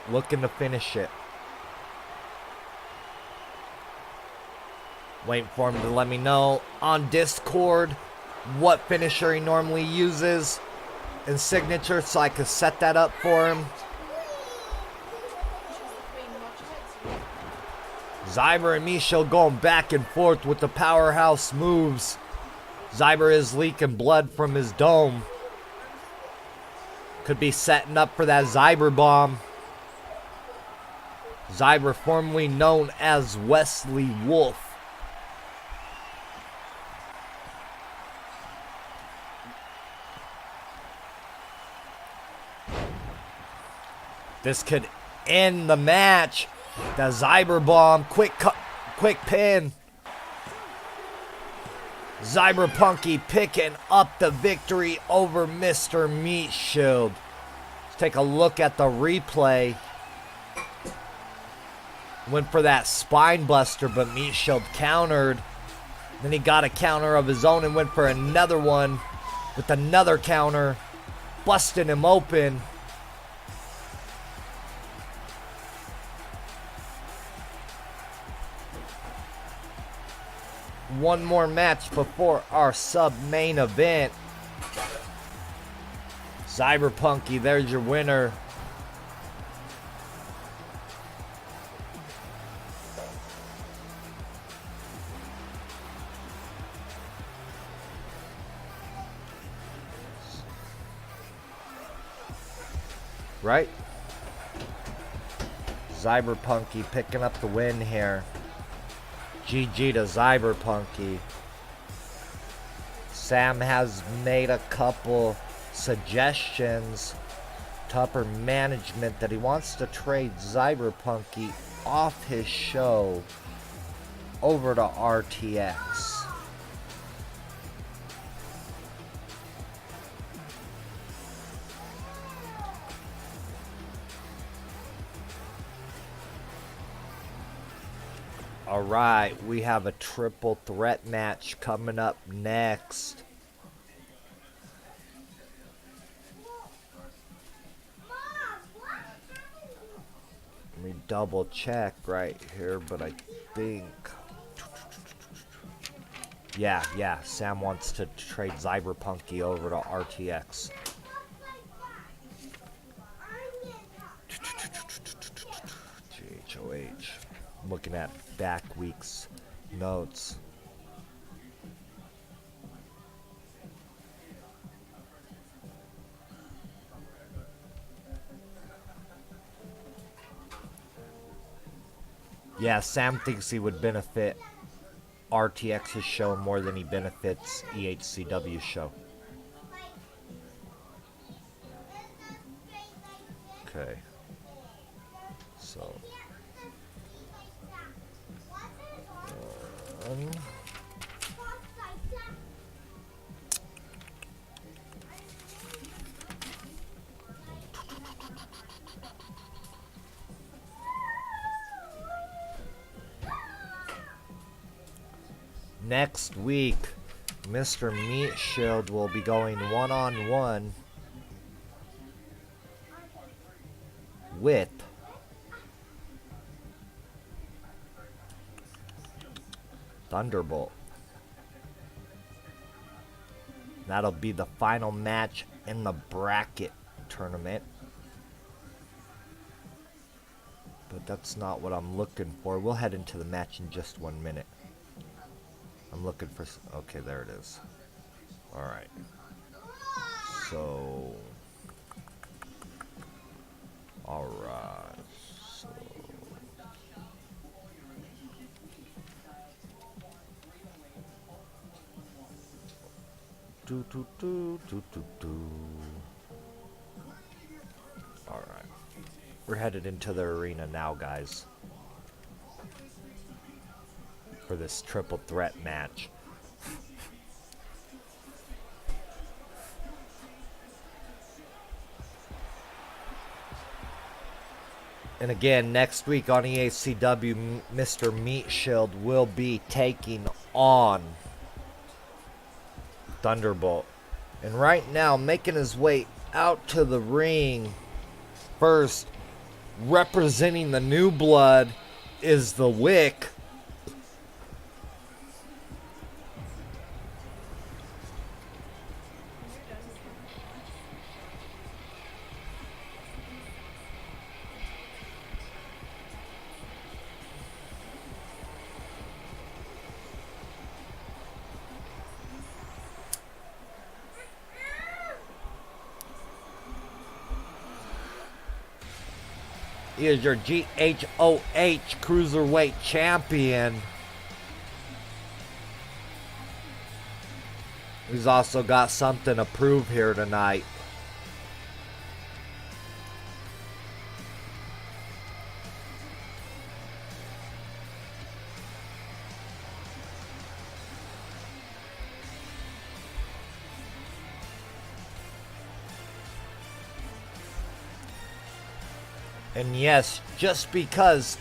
Waiting for him to let me know on Discord what finisher he normally uses in Signature so I can set that up for him. Zyber and Michel going back and forth with the powerhouse moves. Zyber is leaking blood from his dome. Could be setting up for that Zyber bomb. Zyber, formerly known as Wesley Wolf. This could end the match. The Zyber bomb, quick pin. Zyber Punky picking up the victory over Mr. Meat Shield. Let's take a look at the replay. Went for that spine buster, but Meat Shield countered. Then he got a counter of his own and went for another one with another counter, busting him open. One more match before our sub-main event. Cyberpunky, there's your winner. Right? Cyberpunky picking up the win here. GG to Cyberpunky. Sam has made a couple suggestions to upper management that he wants to trade Cyberpunky off his show over to RTX. Alright, we have a triple threat match coming up next. Let me double check right here, but I think... Yeah, Sam wants to trade Cyberpunky over to RTX. GXHPW. Looking at back week's notes. Yeah, Sam thinks he would benefit RTX's show more than he benefits EHCW's show. Okay. So... Next week, Mr. Meat Shield will be going one-on-one with Thunderbolt. That'll be the final match in the bracket tournament. But that's not what I'm looking for. We'll head into the match in just 1 minute. I'm looking for... Okay, there it is. Alright. So... Alright. So... Alright. We're headed into the arena now, guys. For this triple threat match. And again, next week on EHCW, Mr. Meat Shield will be taking on Thunderbolt. And right now, making his way out to the ring first, representing the New Blood, is the Wick. He is your GHOH Cruiserweight Champion. He's also got something to prove here tonight. And yes, just because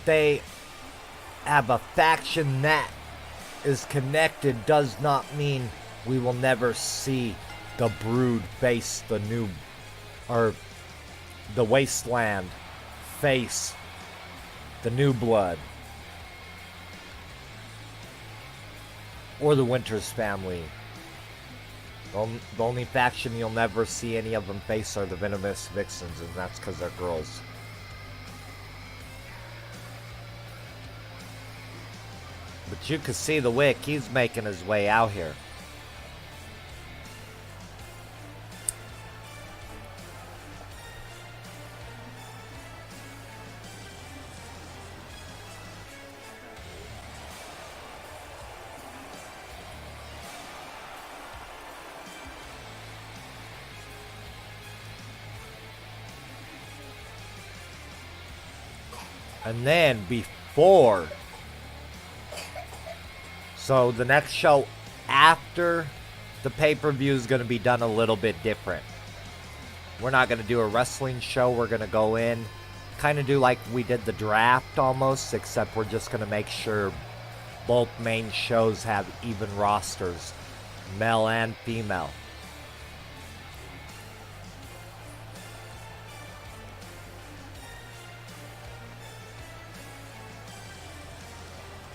they have a faction that is connected does not mean we will never see the Brood face the new, or the Wasteland face the New Blood, or the Winters family. The only faction you'll never see any of them face are the Venomous Vixens, and that's because they're girls. But you can see the Wick, he's making his way out here. And then before, so the next show after the pay-per-view is going to be done a little bit different. We're not going to do a wrestling show. We're going to go in, kind of do like we did the draft almost, except we're just going to make sure both main shows have even rosters, male and female.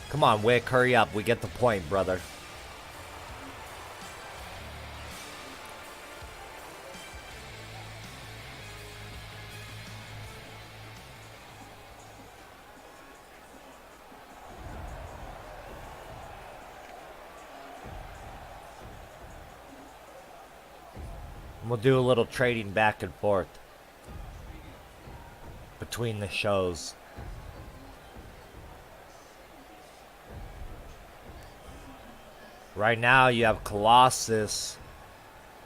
Come on, Wick, hurry up. We get the point, brother. We'll do a little trading back and forth between the shows. Right now, you have Colossus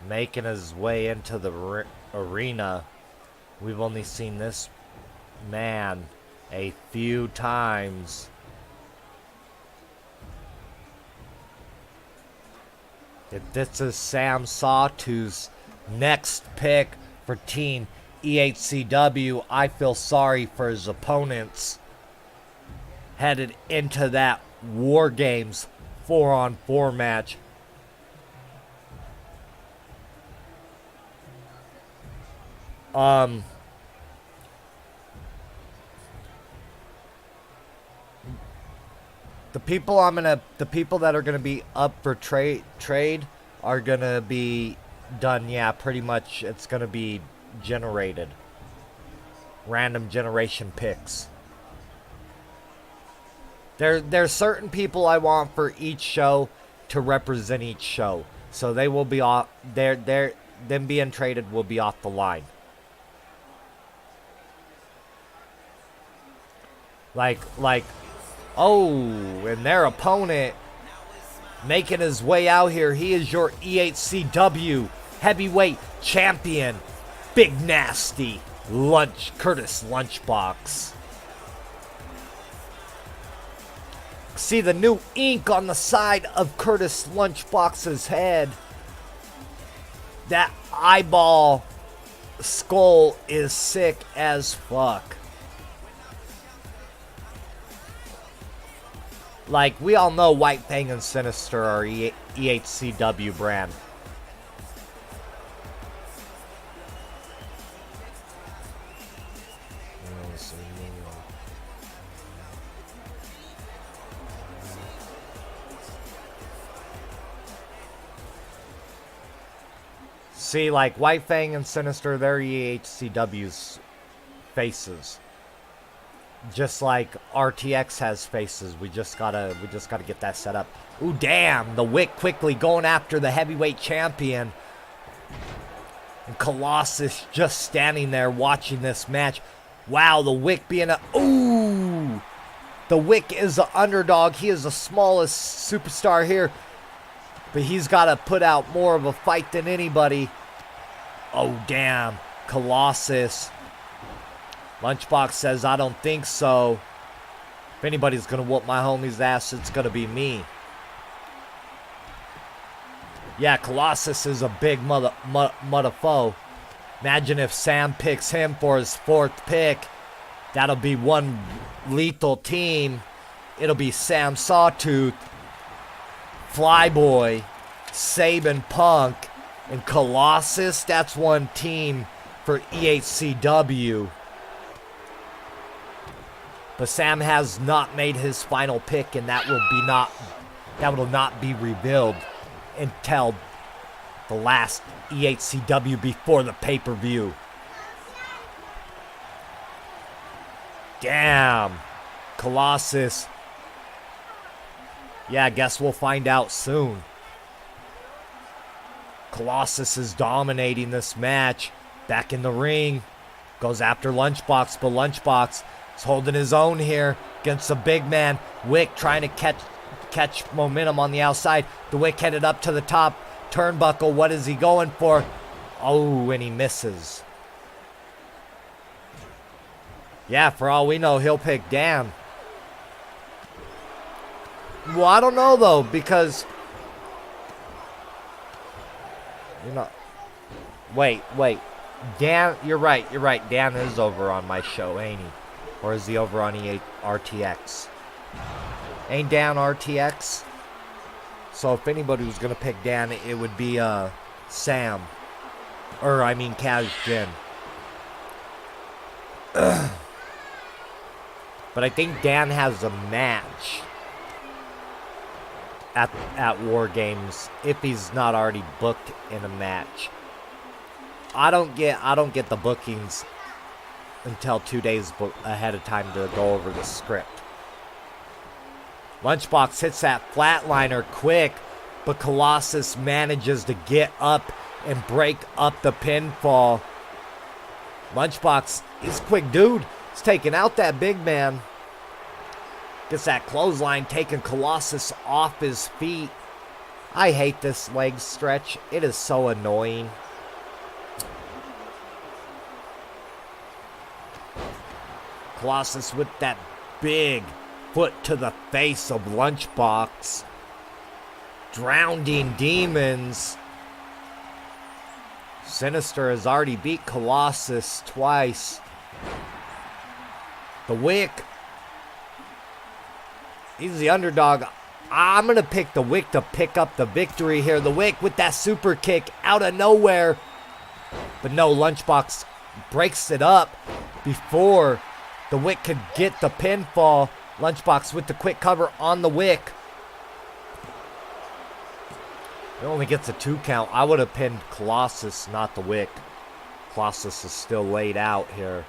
making his way into the arena. We've only seen this man a few times. If this is Sam Sawtooth's next pick for Team EHCW, I feel sorry for his opponents headed into that War Games 4-on-4 match. The people that are gonna be up for trade are gonna be done. Yeah, pretty much it's gonna be generated. Random generation picks. There's certain people I want for each show to represent each show. So they will be off. Them being traded will be off the line. Like, oh, and their opponent making his way out here. He is your EHCW heavyweight champion, Big Nasty Curtis Lunchbox. See the new ink on the side of Curtis Lunchbox's head. That eyeball skull is sick as fuck. Like, we all know White Fang and Sinister are EHCW brand. See, like, White Fang and Sinister, they're EHCW's faces. Just like RTX has faces. We just gotta get that set up. Ooh, damn! The Wick quickly going after the heavyweight champion. And Colossus just standing there watching this match. Wow, the Wick being a... Ooh! The Wick is the underdog. He is the smallest superstar here. But he's got to put out more of a fight than anybody. Oh, damn. Colossus. Lunchbox says, I don't think so. If anybody's going to whoop my homie's ass, it's going to be me. Yeah, Colossus is a big mother foe. Imagine if Sam picks him for his 4th pick. That'll be one lethal team. It'll be Sam Sawtooth, Flyboy, Sabin Punk, and Colossus. That's one team for Ehcw. But Sam has not made his final pick, and that will not be revealed until the last Ehcw before the pay-per-view. Damn. Colossus. Yeah, I guess we'll find out soon. Colossus is dominating this match. Back in the ring. Goes after Lunchbox, but Lunchbox is holding his own here against the big man. Wick trying to catch momentum on the outside. The Wick headed up to the top turnbuckle. What is he going for? Oh, and he misses. Yeah, for all we know, he'll pick Dan. Well, I don't know, though, because... You know... Wait. Dan, you're right. Dan is over on my show, ain't he? Or is he over on RTX? Ain't Dan RTX? So if anybody was going to pick Dan, it would be Sam. Or, I mean, Kaz Jin. But I think Dan has a match at War Games if he's not already booked in a match. I don't get the bookings until 2 days ahead of time to go over the script. Lunchbox hits that flatliner quick, but Colossus manages to get up and break up the pinfall. Lunchbox is a quick dude. He's taking out that big man. Gets that clothesline, taking Colossus off his feet. I hate this leg stretch. It is so annoying. Colossus with that big foot to the face of Lunchbox. Drowning demons. Sinister has already beat Colossus twice. The Wick. He's the underdog. I'm going to pick the Wick to pick up the victory here. The Wick with that super kick out of nowhere. But no, Lunchbox breaks it up before the Wick could get the pinfall. Lunchbox with the quick cover on the Wick. It only gets a 2 count. I would have pinned Colossus, not the Wick. Colossus is still laid out here.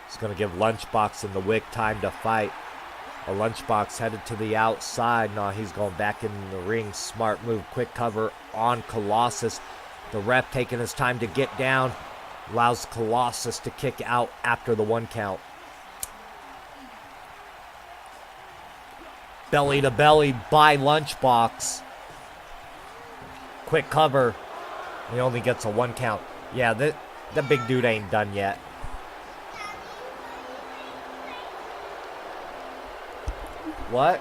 It's going to give Lunchbox and the Wick time to fight. A Lunchbox headed to the outside. No, he's going back in the ring. Smart move. Quick cover on Colossus. The ref taking his time to get down. Allows Colossus to kick out after the 1 count. Belly to belly by Lunchbox. Quick cover. He only gets a 1 count. Yeah, that big dude ain't done yet. What?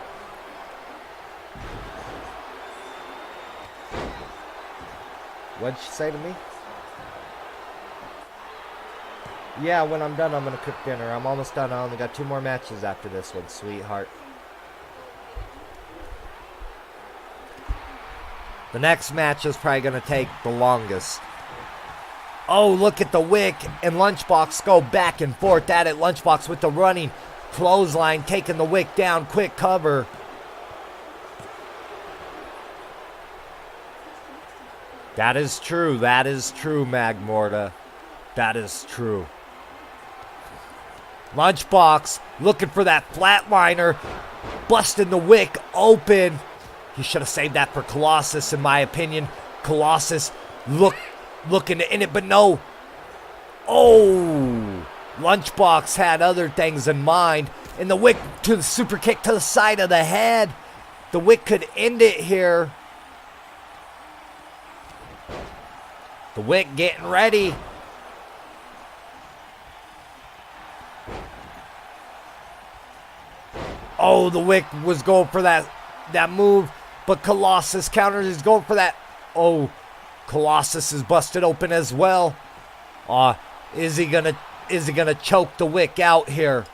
What'd she say to me? Yeah, when I'm done, I'm gonna cook dinner. I'm almost done. I only got 2 more matches after this one, sweetheart. The next match is probably going to take the longest. Oh, look at the Wick and Lunchbox go back and forth at it. Lunchbox with the running clothesline, taking the Wick down. Quick cover. That is true. That is true, Magmorta. That is true. Lunchbox looking for that flatliner. Busting the Wick open. He should have saved that for Colossus, in my opinion. Colossus looked looking to end it, but no. Oh, Lunchbox had other things in mind. And the Wick to the super kick to the side of the head. The Wick could end it here. The Wick getting ready. Oh, the Wick was going for that move, but Colossus counters. He's going for that. Oh, Colossus is busted open as well. Is he gonna choke the Wick out here?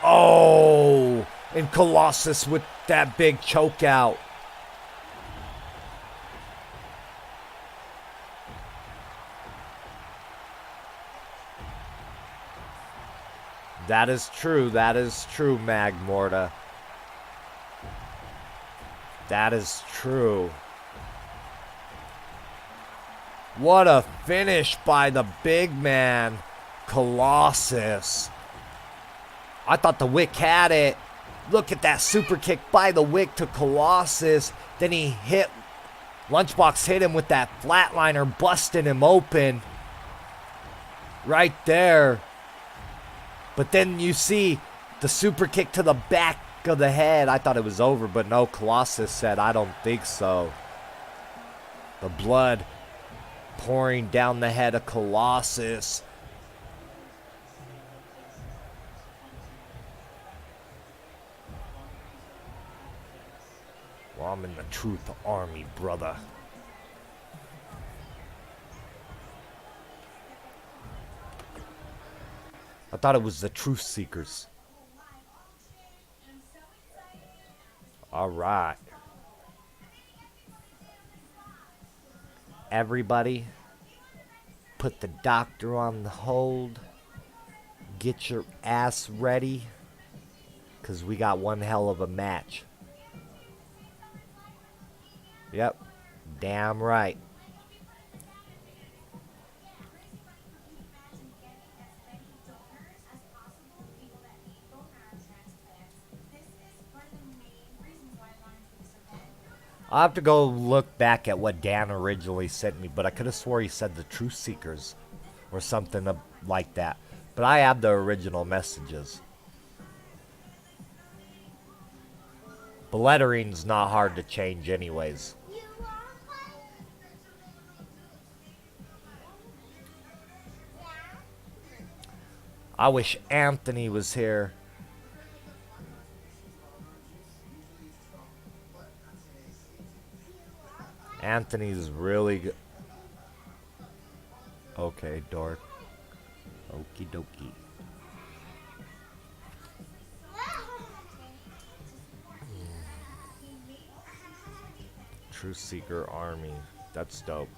Oh, and Colossus with that big choke out. That is true, Magmorta. That is true. What a finish by the big man, Colossus. I thought the Wick had it. Look at that super kick by the Wick to Colossus. Then he hit, Lunchbox hit him with that flatliner, busting him open. Right there. But then you see the super kick to the back of the head. I thought it was over, but no, Colossus said, I don't think so. The blood pouring down the head of Colossus. Well, I'm in the Truth Army, brother. I thought it was the Truth Seekers. All right. Everybody, put the doctor on the hold. Get your ass ready, because we got one hell of a match. Yep, damn right. I'll have to go look back at what Dan originally sent me, but I could have swore he said the Truth Seekers or something like that. But I have the original messages. The lettering's not hard to change anyways. I wish Anthony was here. Anthony's really good. Okay, dork. Okie dokie. Truth Seeker Army. That's dope.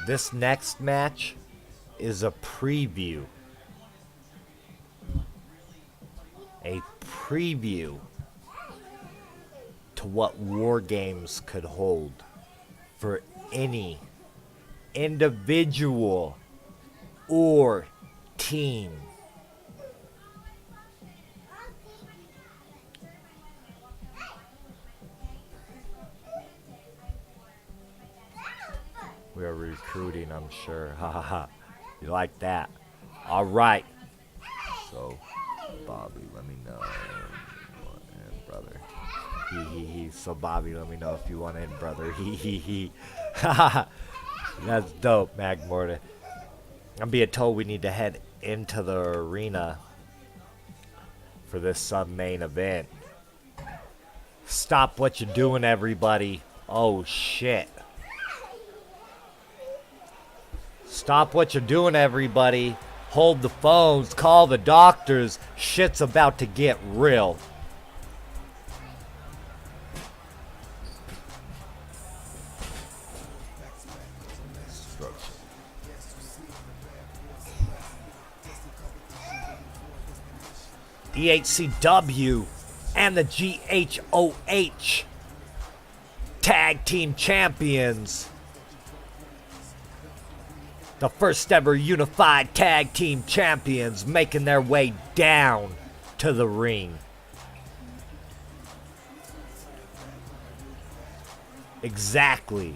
This next match is a preview. A preview to what War Games could hold for any individual or team. We are recruiting, I'm sure. Ha ha ha. You like that? All right. So, Bobby, let me know. And brother. He. So, Bobby, let me know if you want in, brother. He. That's dope, Magmorta. I'm being told we need to head into the arena for this sub-main event. Stop what you're doing, everybody. Oh, shit. Stop what you're doing, everybody. Hold the phones. Call the doctors. Shit's about to get real. Ehcw and the GXHPW Tag Team Champions The first ever unified tag team champions making their way down to the ring. Exactly.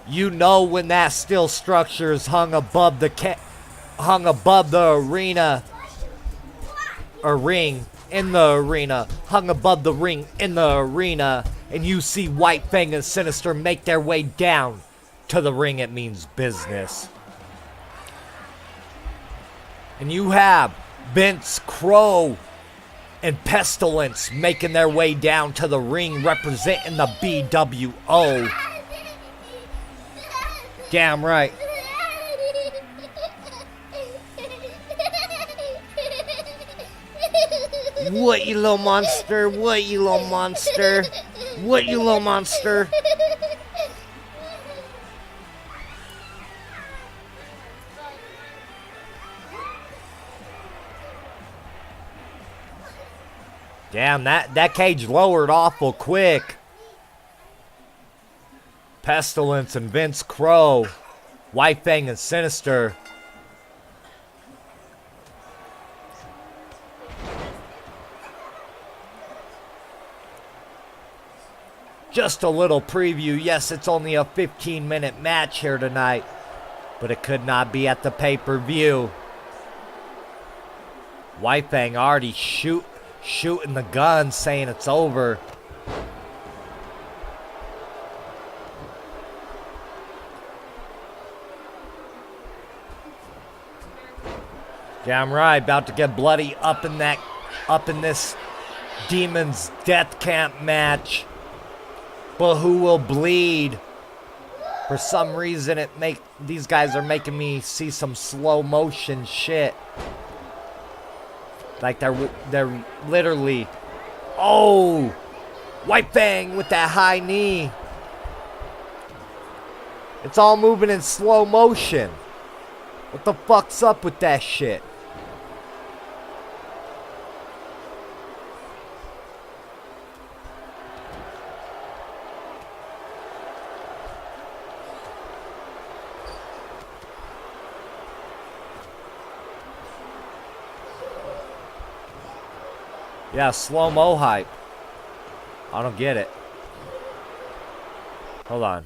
You know when that steel structure is hung above the arena or ring in the arena, hung above the ring in the arena, and you see White Fang and Sinister make their way down to the ring, it means business. And you have Vince Crow and Pestilence making their way down to the ring representing the BWO. Damn right. What, you little monster? What, you little monster? What, you little monster? Damn, that cage lowered awful quick. Pestilence and Vince Crow, White Fang and Sinister. Just a little preview. Yes, it's only a 15-minute match here tonight, but it could not be at the pay-per-view. White Fang already shooting the gun, saying it's over. Damn right, about to get bloody up in this Demon's Death Camp match. But who will bleed? For some reason these guys are making me see some slow motion shit. Like they're literally, oh, White Fang with that high knee. It's all moving in slow motion. What the fuck's up with that shit? Yeah, slow-mo hype. I don't get it. Hold on.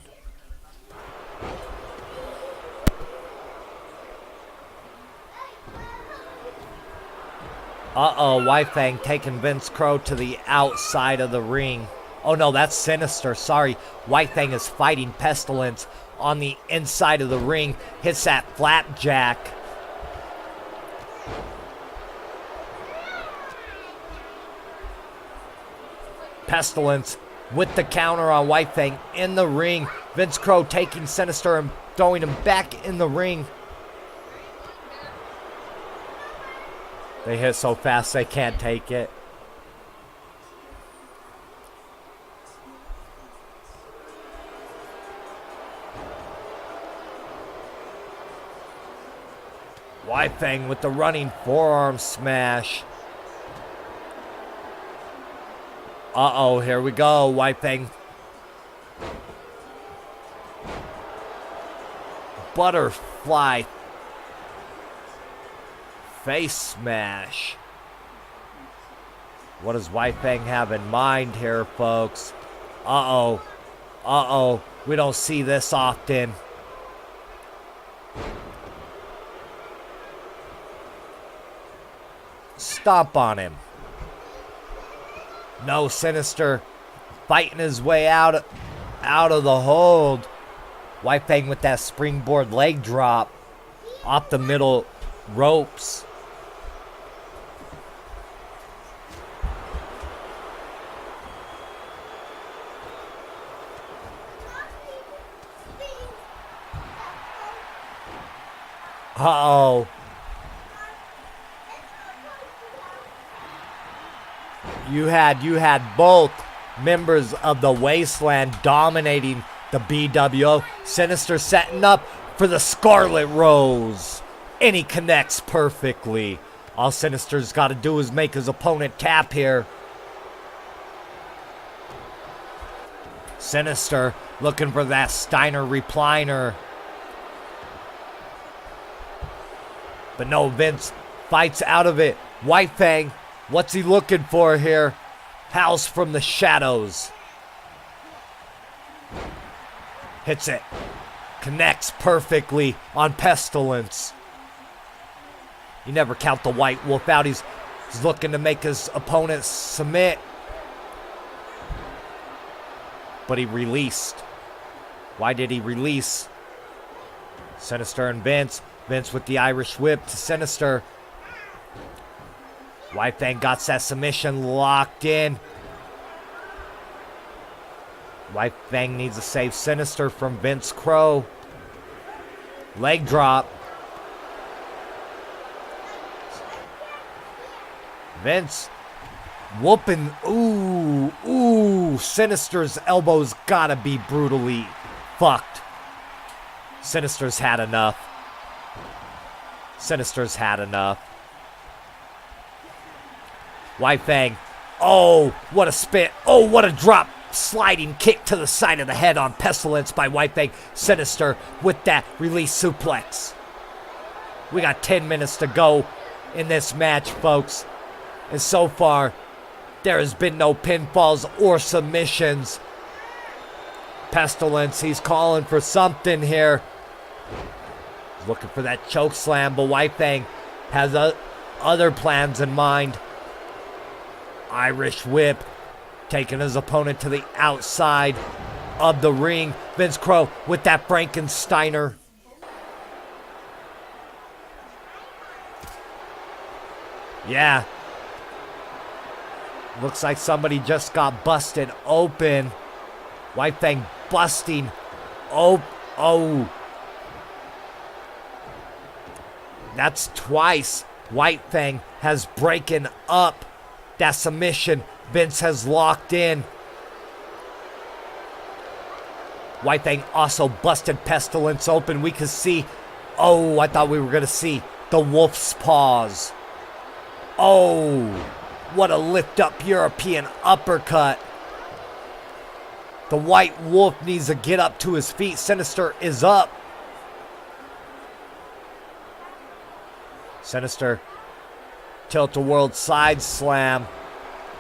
Uh-oh, White Fang taking Vince Crow to the outside of the ring. Oh no, that's Sinister, sorry. White Fang is fighting Pestilence on the inside of the ring. Hits that flapjack. Pestilence with the counter on White Fang in the ring. Vince Crow taking Sinister and throwing him back in the ring. They hit so fast they can't take it. White Fang with the running forearm smash. Uh-oh, here we go, White Fang. Butterfly face smash. What does White Fang have in mind here, folks? Uh-oh. Uh-oh. We don't see this often. Stomp on him. No, Sinister fighting his way out of the hold. White Fang with that springboard leg drop off the middle ropes. Uh-oh. You had both members of the Wasteland dominating the BWO. Sinister setting up for the Scarlet Rose. And he connects perfectly. All Sinister's got to do is make his opponent tap here. Sinister looking for that Steiner recliner. But no, Vince fights out of it. White Fang, what's he looking for here? Howls from the shadows. Hits it. Connects perfectly on Pestilence. You never count the White Wolf out. He's looking to make his opponent submit. But he released. Why did he release? Sinister and Vince. Vince with the Irish whip to Sinister. White Fang got that submission locked in. White Fang needs to save Sinister from Vince Crow. Leg drop. Vince whooping. Ooh. Sinister's elbow's gotta be brutally fucked. Sinister's had enough. Sinister's had enough. White Fang. Oh, what a spin. Oh, what a drop. Sliding kick to the side of the head on Pestilence by White Fang. Sinister with that release suplex. We got 10 minutes to go in this match, folks. And so far, there has been no pinfalls or submissions. Pestilence, he's calling for something here. He's looking for that choke slam, but White Fang has other plans in mind. Irish whip, taking his opponent to the outside of the ring. Vince Crow with that Frankensteiner. Yeah. Looks like somebody just got busted open. White Fang busting. Oh. That's twice White Fang has broken up that submission Vince has locked in. White Fang also busted Pestilence open. We could see. Oh, I thought we were going to see the Wolf's Paws. Oh, what a lift up European uppercut. The White Wolf needs to get up to his feet. Sinister is up. Sinister tilt-a-world side slam.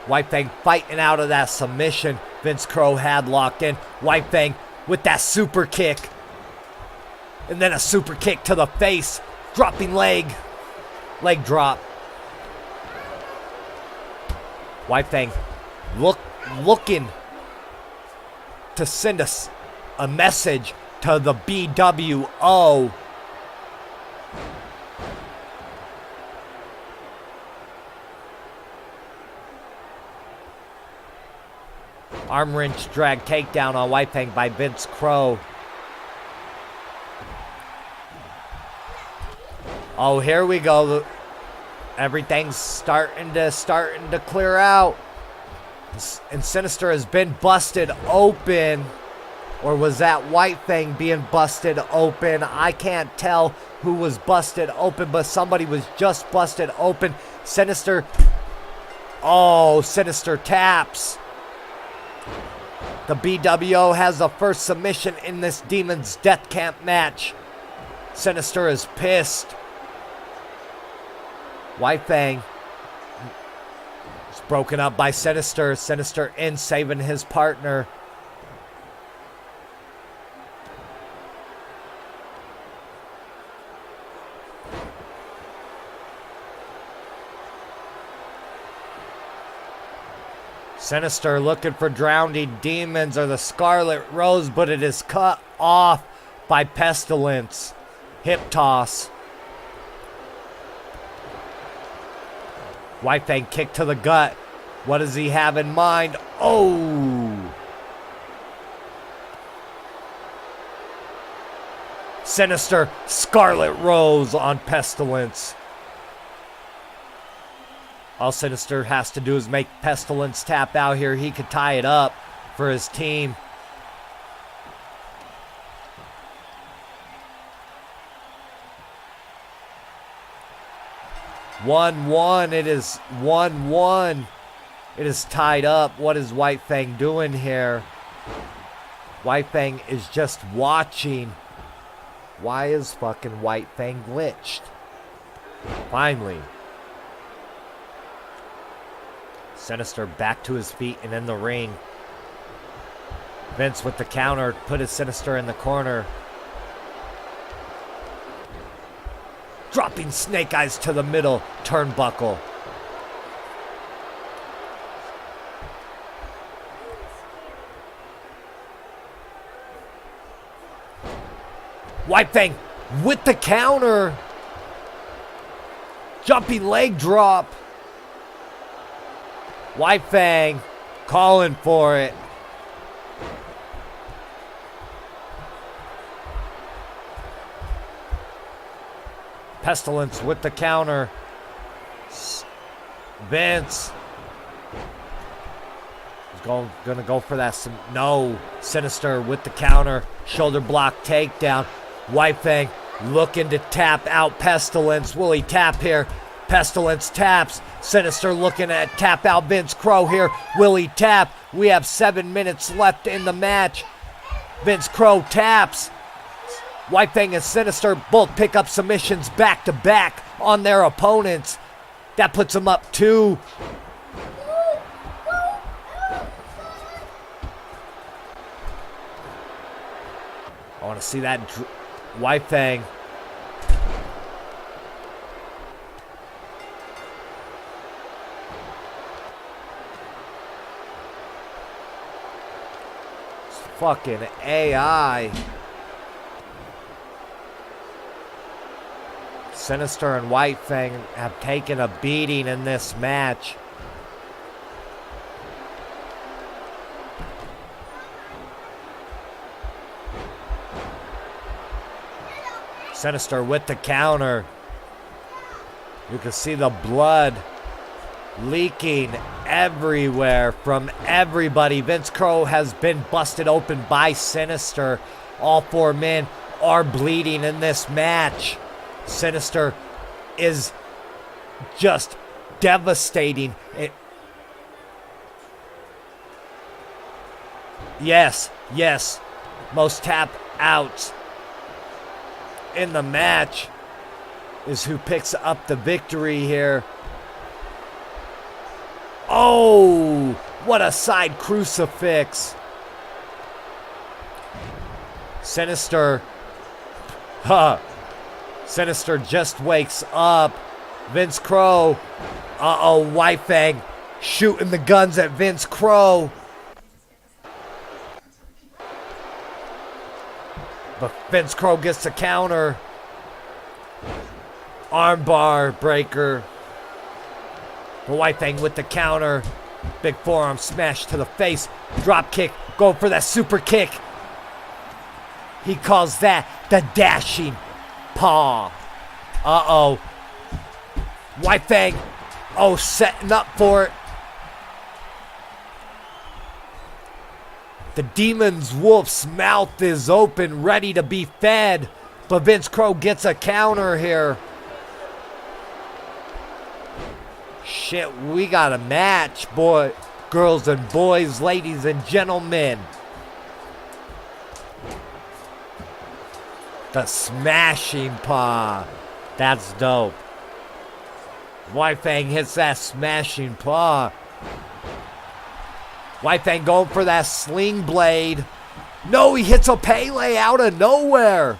White Fang fighting out of that submission Vince Crow had locked in. White Fang with that super kick. And then a super kick to the face. Dropping leg. Leg drop. White Fang looking to send us a message to the BWO. Arm wrench drag takedown on White Fang by Vince Crow. Oh, here we go. Everything's starting to clear out. And Sinister has been busted open. Or was that White Fang being busted open? I can't tell who was busted open, but somebody was just busted open. Sinister. Oh, Sinister taps. The BWO has the first submission in this Demon's Death Camp match. Sinister is pissed. White Fang is broken up by Sinister. Sinister in, saving his partner. Sinister looking for drowning demons or the Scarlet Rose, but it is cut off by Pestilence. Hip toss. White Fang kick to the gut. What does he have in mind? Oh! Sinister Scarlet Rose on Pestilence. All Sinister has to do is make Pestilence tap out here. He could tie it up for his team. One-one. It is 1-1. It is tied up. What is White Fang doing here? White Fang is just watching. Why is fucking White Fang glitched? Finally. Sinister back to his feet and in the ring. Vince with the counter, put his Sinister in the corner. Dropping Snake Eyes to the middle turnbuckle. White Fang with the counter. Jumping leg drop. White Fang calling for it. Pestilence with the counter. Vince is gonna go for that. No. Sinister with the counter. Shoulder block takedown. White Fang looking to tap out Pestilence. Will he tap here? Pestilence taps. Sinister looking at tap out Ehcw here. Will he tap? We have 7 minutes left in the match. Ehcw taps. White Fang and Sinister both pick up submissions back to back on their opponents. That puts them up 2. I want to see that White Fang. It's fucking AI. Sinister and White Fang have taken a beating in this match. Sinister with the counter. You can see the blood leaking everywhere from everybody. Ehcw has been busted open by Sinister. All 4 men are bleeding in this match. Sinister is just devastating. Yes. Most tap outs in the match is who picks up the victory here. Oh, what a side crucifix. Sinister. Sinister just wakes up. Ehcw. White Fang shooting the guns at Ehcw. But Ehcw gets the counter. Armbar breaker. The White Fang with the counter. Big forearm smash to the face. Drop kick. Go for that super kick. He calls that the dashing paw. White Fang. Setting up for it. The Demon's Wolf's mouth is open, ready to be fed. But Ehcw gets a counter here. Shit, we got a match, boy. Girls and boys, ladies and gentlemen. The smashing paw. That's dope. White Fang hits that smashing paw. White Fang going for that sling blade. No, he hits a Pele out of nowhere.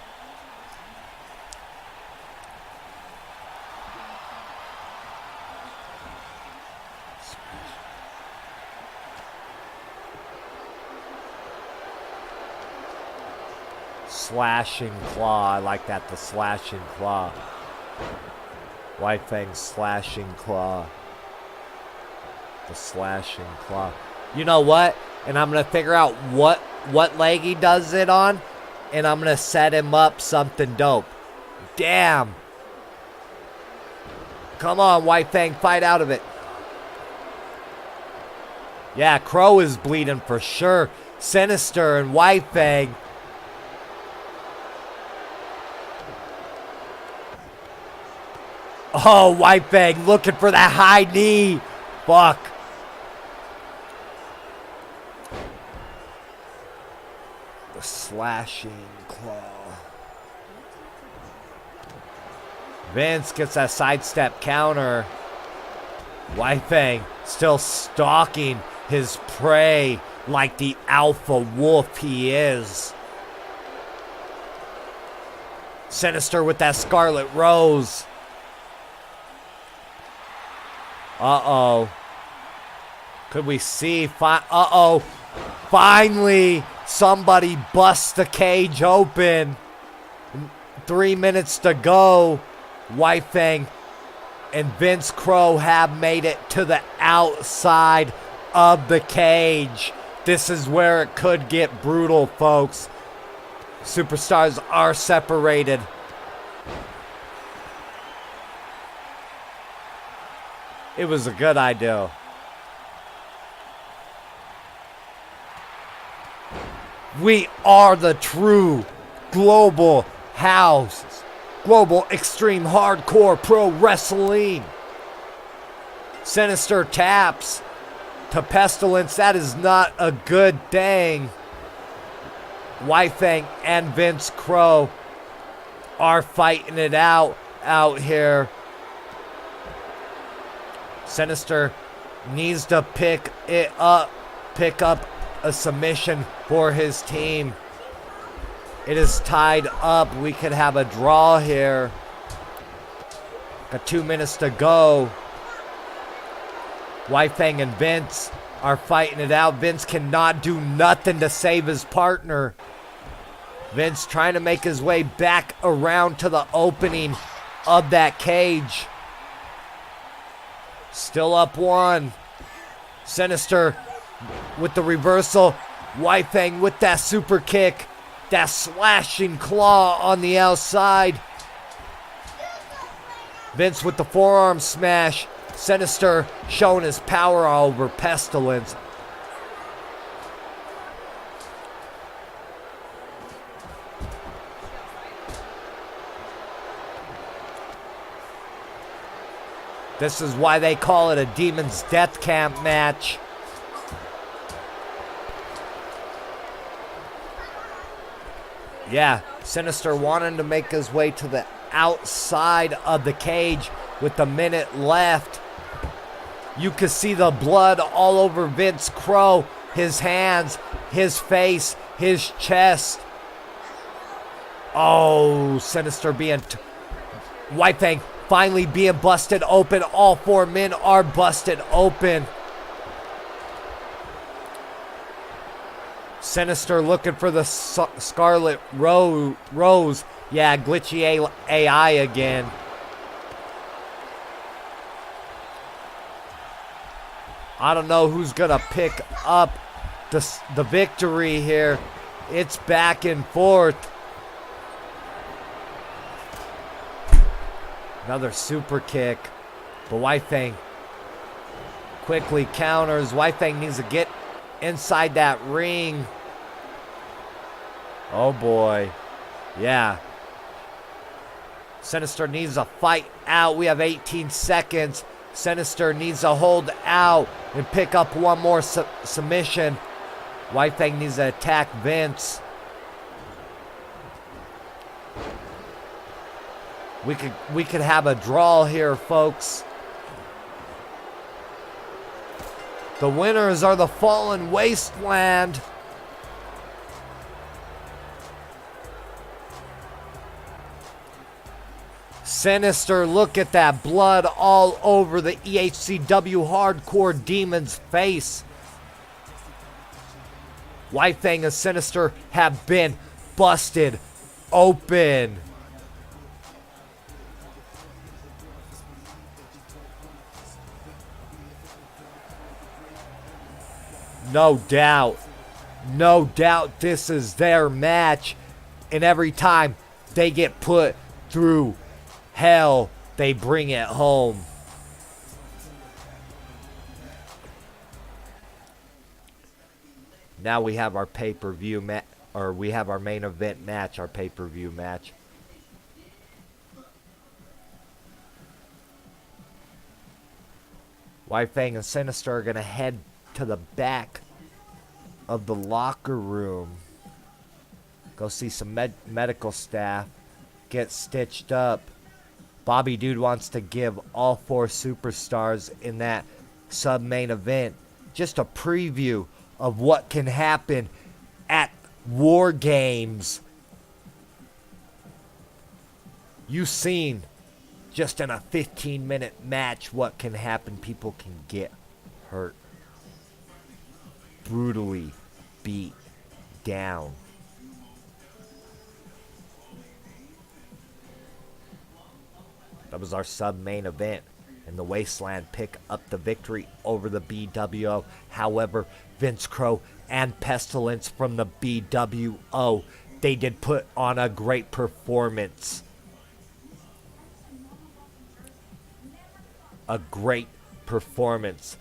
Slashing claw. I like that, the slashing claw. White Fang slashing claw. The slashing claw. You know what? And I'm going to figure out what leg he does it on. And I'm going to set him up something dope. Damn. Come on, White Fang, fight out of it. Yeah, Crow is bleeding for sure. Sinister and White Fang. Oh, White Fang looking for that high knee. Fuck. slashing claw. Vince gets that sidestep counter. White Fang still stalking his prey like the alpha wolf he is. Sinister with that Scarlet Rose. Uh-oh. Could we see? Uh-oh. Finally, somebody busts the cage open. 3 minutes to go. White Fang and Vince Crow have made it to the outside of the cage. This is where it could get brutal, folks. Superstars are separated. It was a good idea. We are the true global house. Global Extreme Hardcore Pro Wrestling. Sinister taps to Pestilence. That is not a good thing. White Fang and Vince Crow are fighting it out here. Sinister needs to pick up a submission for his team. It is tied up. We could have a draw here. Got 2 minutes to go. White Fang and Vince are fighting it out. Vince cannot do nothing to save his partner. Vince trying to make his way back around to the opening of that cage. Still up one. Sinister with the reversal. White Fang with that super kick. That slashing claw on the outside. Vince with the forearm smash. Sinister showing his power over Pestilence. This is why they call it a Demon's Death Camp match. Yeah, Sinister wanting to make his way to the outside of the cage with a minute left. You could see the blood all over Vince Crow, his hands, his face, his chest. Oh, Sinister being... White Fang finally being busted open. All 4 men are busted open. Sinister looking for the Scarlet Rose. Yeah, glitchy AI again. I don't know who's going to pick up the victory here. It's back and forth. Another super kick. But White Fang quickly counters. White Fang needs to get inside that ring. Oh boy. Yeah. Sinister needs to fight out. We have 18 seconds. Sinister needs to hold out and pick up one more submission. White Fang needs to attack Vince. We could have a draw here, folks. The winners are the Fallen Wasteland. Sinister, look at that blood all over the EHCW Hardcore Demon's face. White Fang and Sinister have been busted open. No doubt this is their match. And every time they get put through hell, they bring it home. Now we have our pay-per-view match, or we have our main event match, our pay-per-view match. White Fang and Sinister are going to head to the back of the locker room. Go see some medical staff. Get stitched up. Bobby Dude wants to give all 4 superstars in that sub-main event just a preview of what can happen at War Games. You've seen just in a 15-minute match what can happen. People can get hurt. Brutally beat down. That was our sub-main event. And the Wasteland pick up the victory over the BWO. However, Vince Crow and Pestilence from the BWO, they did put on a great performance. A great performance.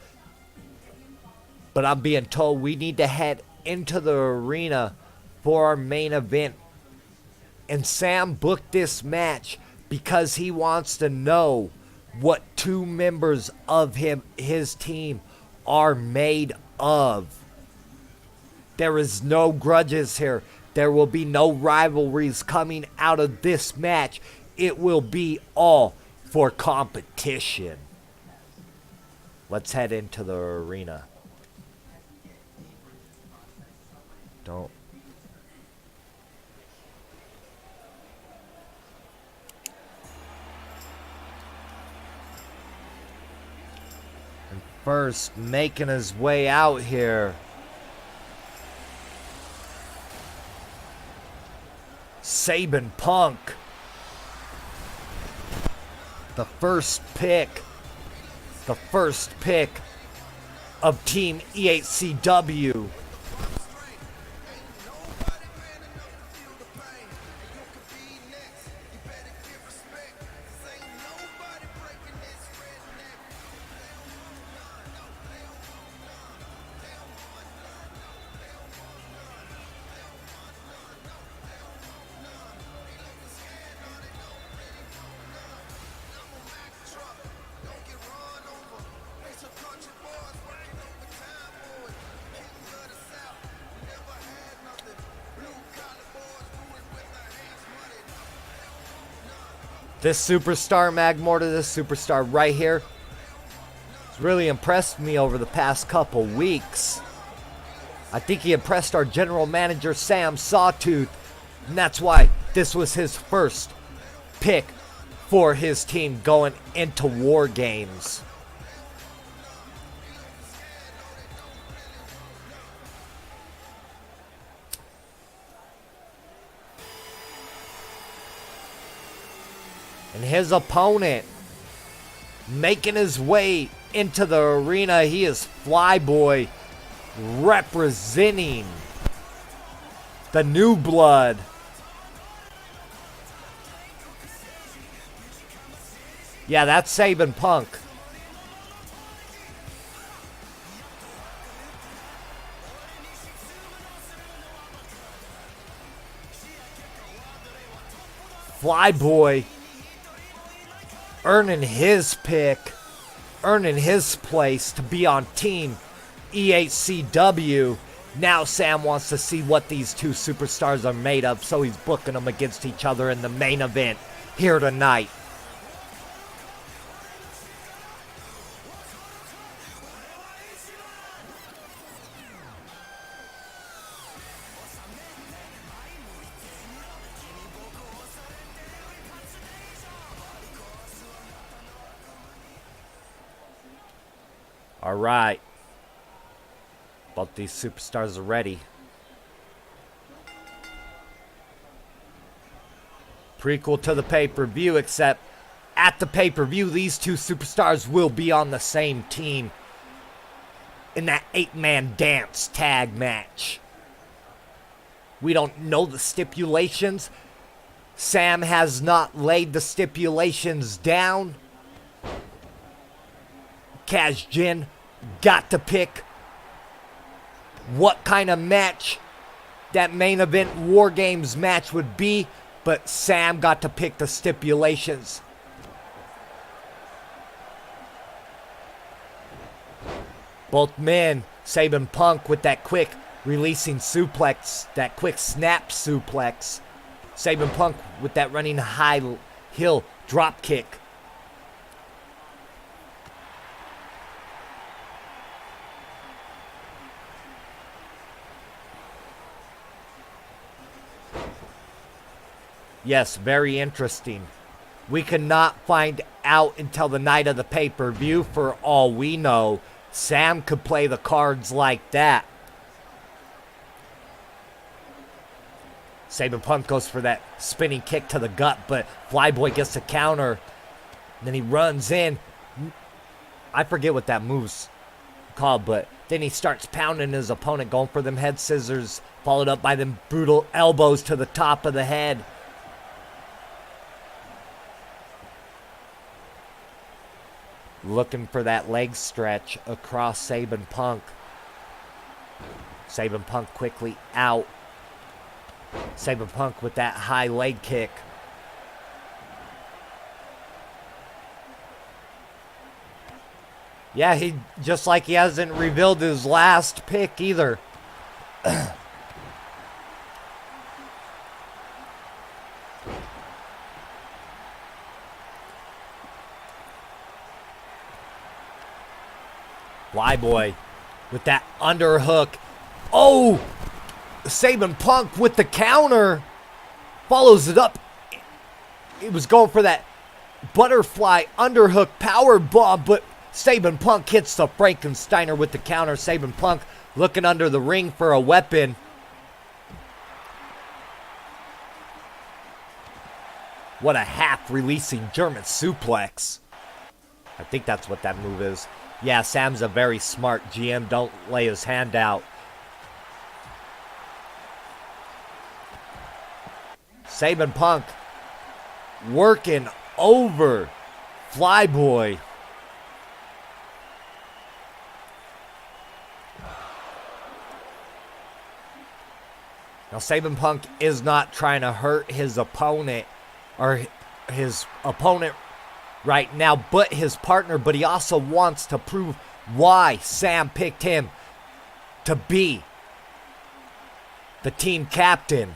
But I'm being told we need to head into the arena for our main event. And Sam booked this match because he wants to know what 2 members of his team are made of. There is no grudges here. There will be no rivalries coming out of this match. It will be all for competition. Let's head into the arena. Don't. First, making his way out here, Sabin Punk. The first pick of Team Ehcw. This superstar, Magmortar, this superstar right here, has really impressed me over the past couple weeks. I think he impressed our general manager, Sam Sawtooth, and that's why this was his first pick for his team going into War Games. And his opponent, making his way into the arena, he is Flyboy, representing the New Blood. Yeah, that's Sabin Punk. Flyboy earning his pick, earning his place to be on Team Ehcw. Now Sam wants to see what these 2 superstars are made of, so he's booking them against each other in the main event here tonight. All right. Both these superstars are ready. Prequel to the pay-per-view, except at the pay-per-view, these 2 superstars will be on the same team in that 8-man dance tag match. We don't know the stipulations. Sam has not laid the stipulations down. Kaz Jin got to pick what kind of match that main event War Games match would be, but Sam got to pick the stipulations. Both men, Sabin Punk with that quick releasing suplex, that quick snap suplex. Saban Punk with that running high heel drop kick. Yes, very interesting. We cannot find out until the night of the pay-per-view. For all we know, Sam could play the cards like that. Saban Punk goes for that spinning kick to the gut, but Flyboy gets the counter. Then he runs in. I forget what that move's called, but then he starts pounding his opponent, going for them head scissors, followed up by them brutal elbows to the top of the head. Looking for that leg stretch across Saban Punk. Saban Punk quickly out. Saban Punk with that high leg kick. Yeah, he just like he hasn't revealed his last pick either. Flyboy with that underhook. Oh! Saban Punk with the counter. Follows it up. He was going for that butterfly underhook power bomb, but Saban Punk hits the Frankensteiner with the counter. Saban Punk looking under the ring for a weapon. What a half-releasing German suplex. I think that's what that move is. Yeah, Sam's a very smart GM. Don't lay his hand out. Saban Punk working over Flyboy. Now, Saban Punk is not trying to hurt his opponent or his opponent right now, but his partner, but he also wants to prove why Sam picked him to be the team captain.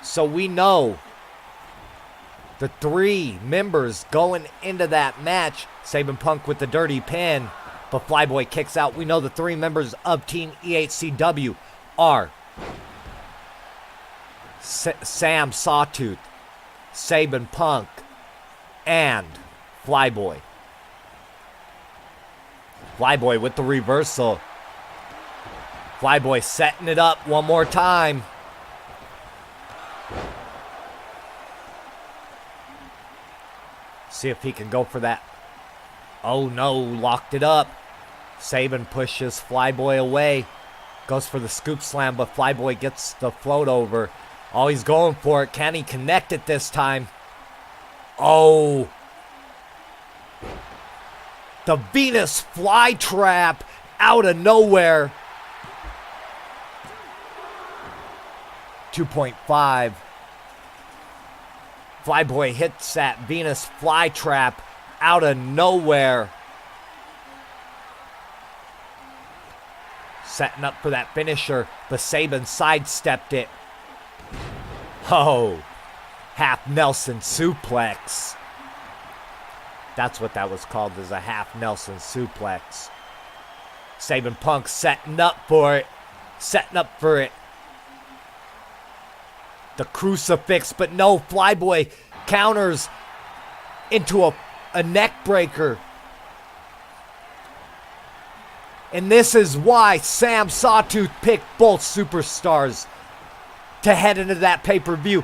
So we know the three members going into that match. Saban Punk with the dirty pin, but Flyboy kicks out. We know the three members of Team EHCW are Sam Sawtooth, Saban Punk, and Flyboy. Flyboy with the reversal. Flyboy setting it up one more time. See if he can go for that. Oh no, locked it up. Saban pushes Flyboy away. Goes for the scoop slam, but Flyboy gets the float over. Oh, he's going for it. Can he connect it this time? Oh. The Venus flytrap out of nowhere. 2.5. Flyboy hits that Venus flytrap out of nowhere. Setting up for that finisher, but Saban sidestepped it. Oh, half Nelson suplex. That's what that was called, as a half Nelson suplex. Saban Punk setting up for it. Setting up for it. The crucifix, but no, Flyboy counters into a neck breaker. And this is why Sam Sawtooth picked both superstars to head into that pay-per-view.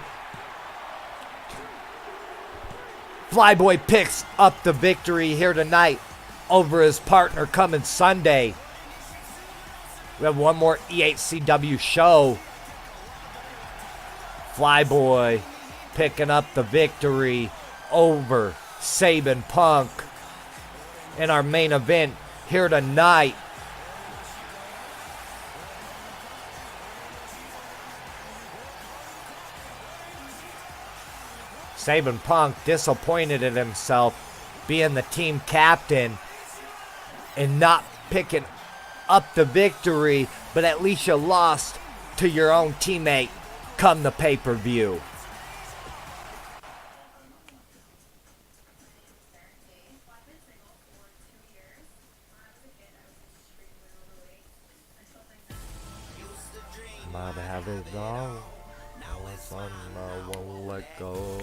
Flyboy picks up the victory here tonight over his partner coming Sunday. We have one more EHCW show. Flyboy picking up the victory over Saban Punk in our main event here tonight. Saban Punk disappointed in himself being the team captain. and not picking up the victory, but at least you lost to your own teammate come the pay-per-view. Might have it all. I won't let go.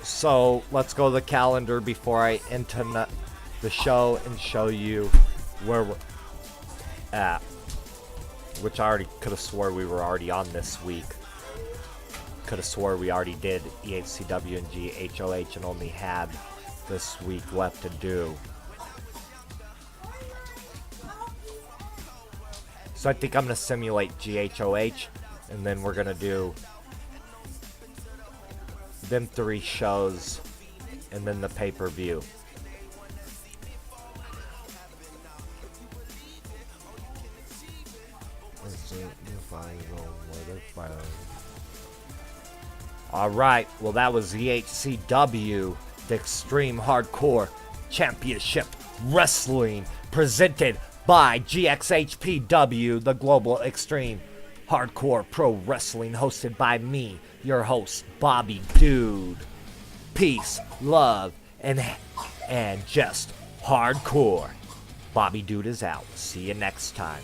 So let's go to the calendar before I enter the show and show you where we're at. Which I already could have swore we were already on this week. Could have swore we already did Ehcw and GXHPW and only had this week left to do. So I think I'm going to simulate GXHPW, and then we're going to do them 3 shows, and then the pay-per-view. Alright, well that was the Ehcw, the Extreme Hardcore Championship Wrestling, presented by GXHPW, the Global Extreme Hardcore Pro Wrestling, hosted by me, your host, Bobby Dude. Peace, love, and just hardcore. Bobby Dude is out. See you next time.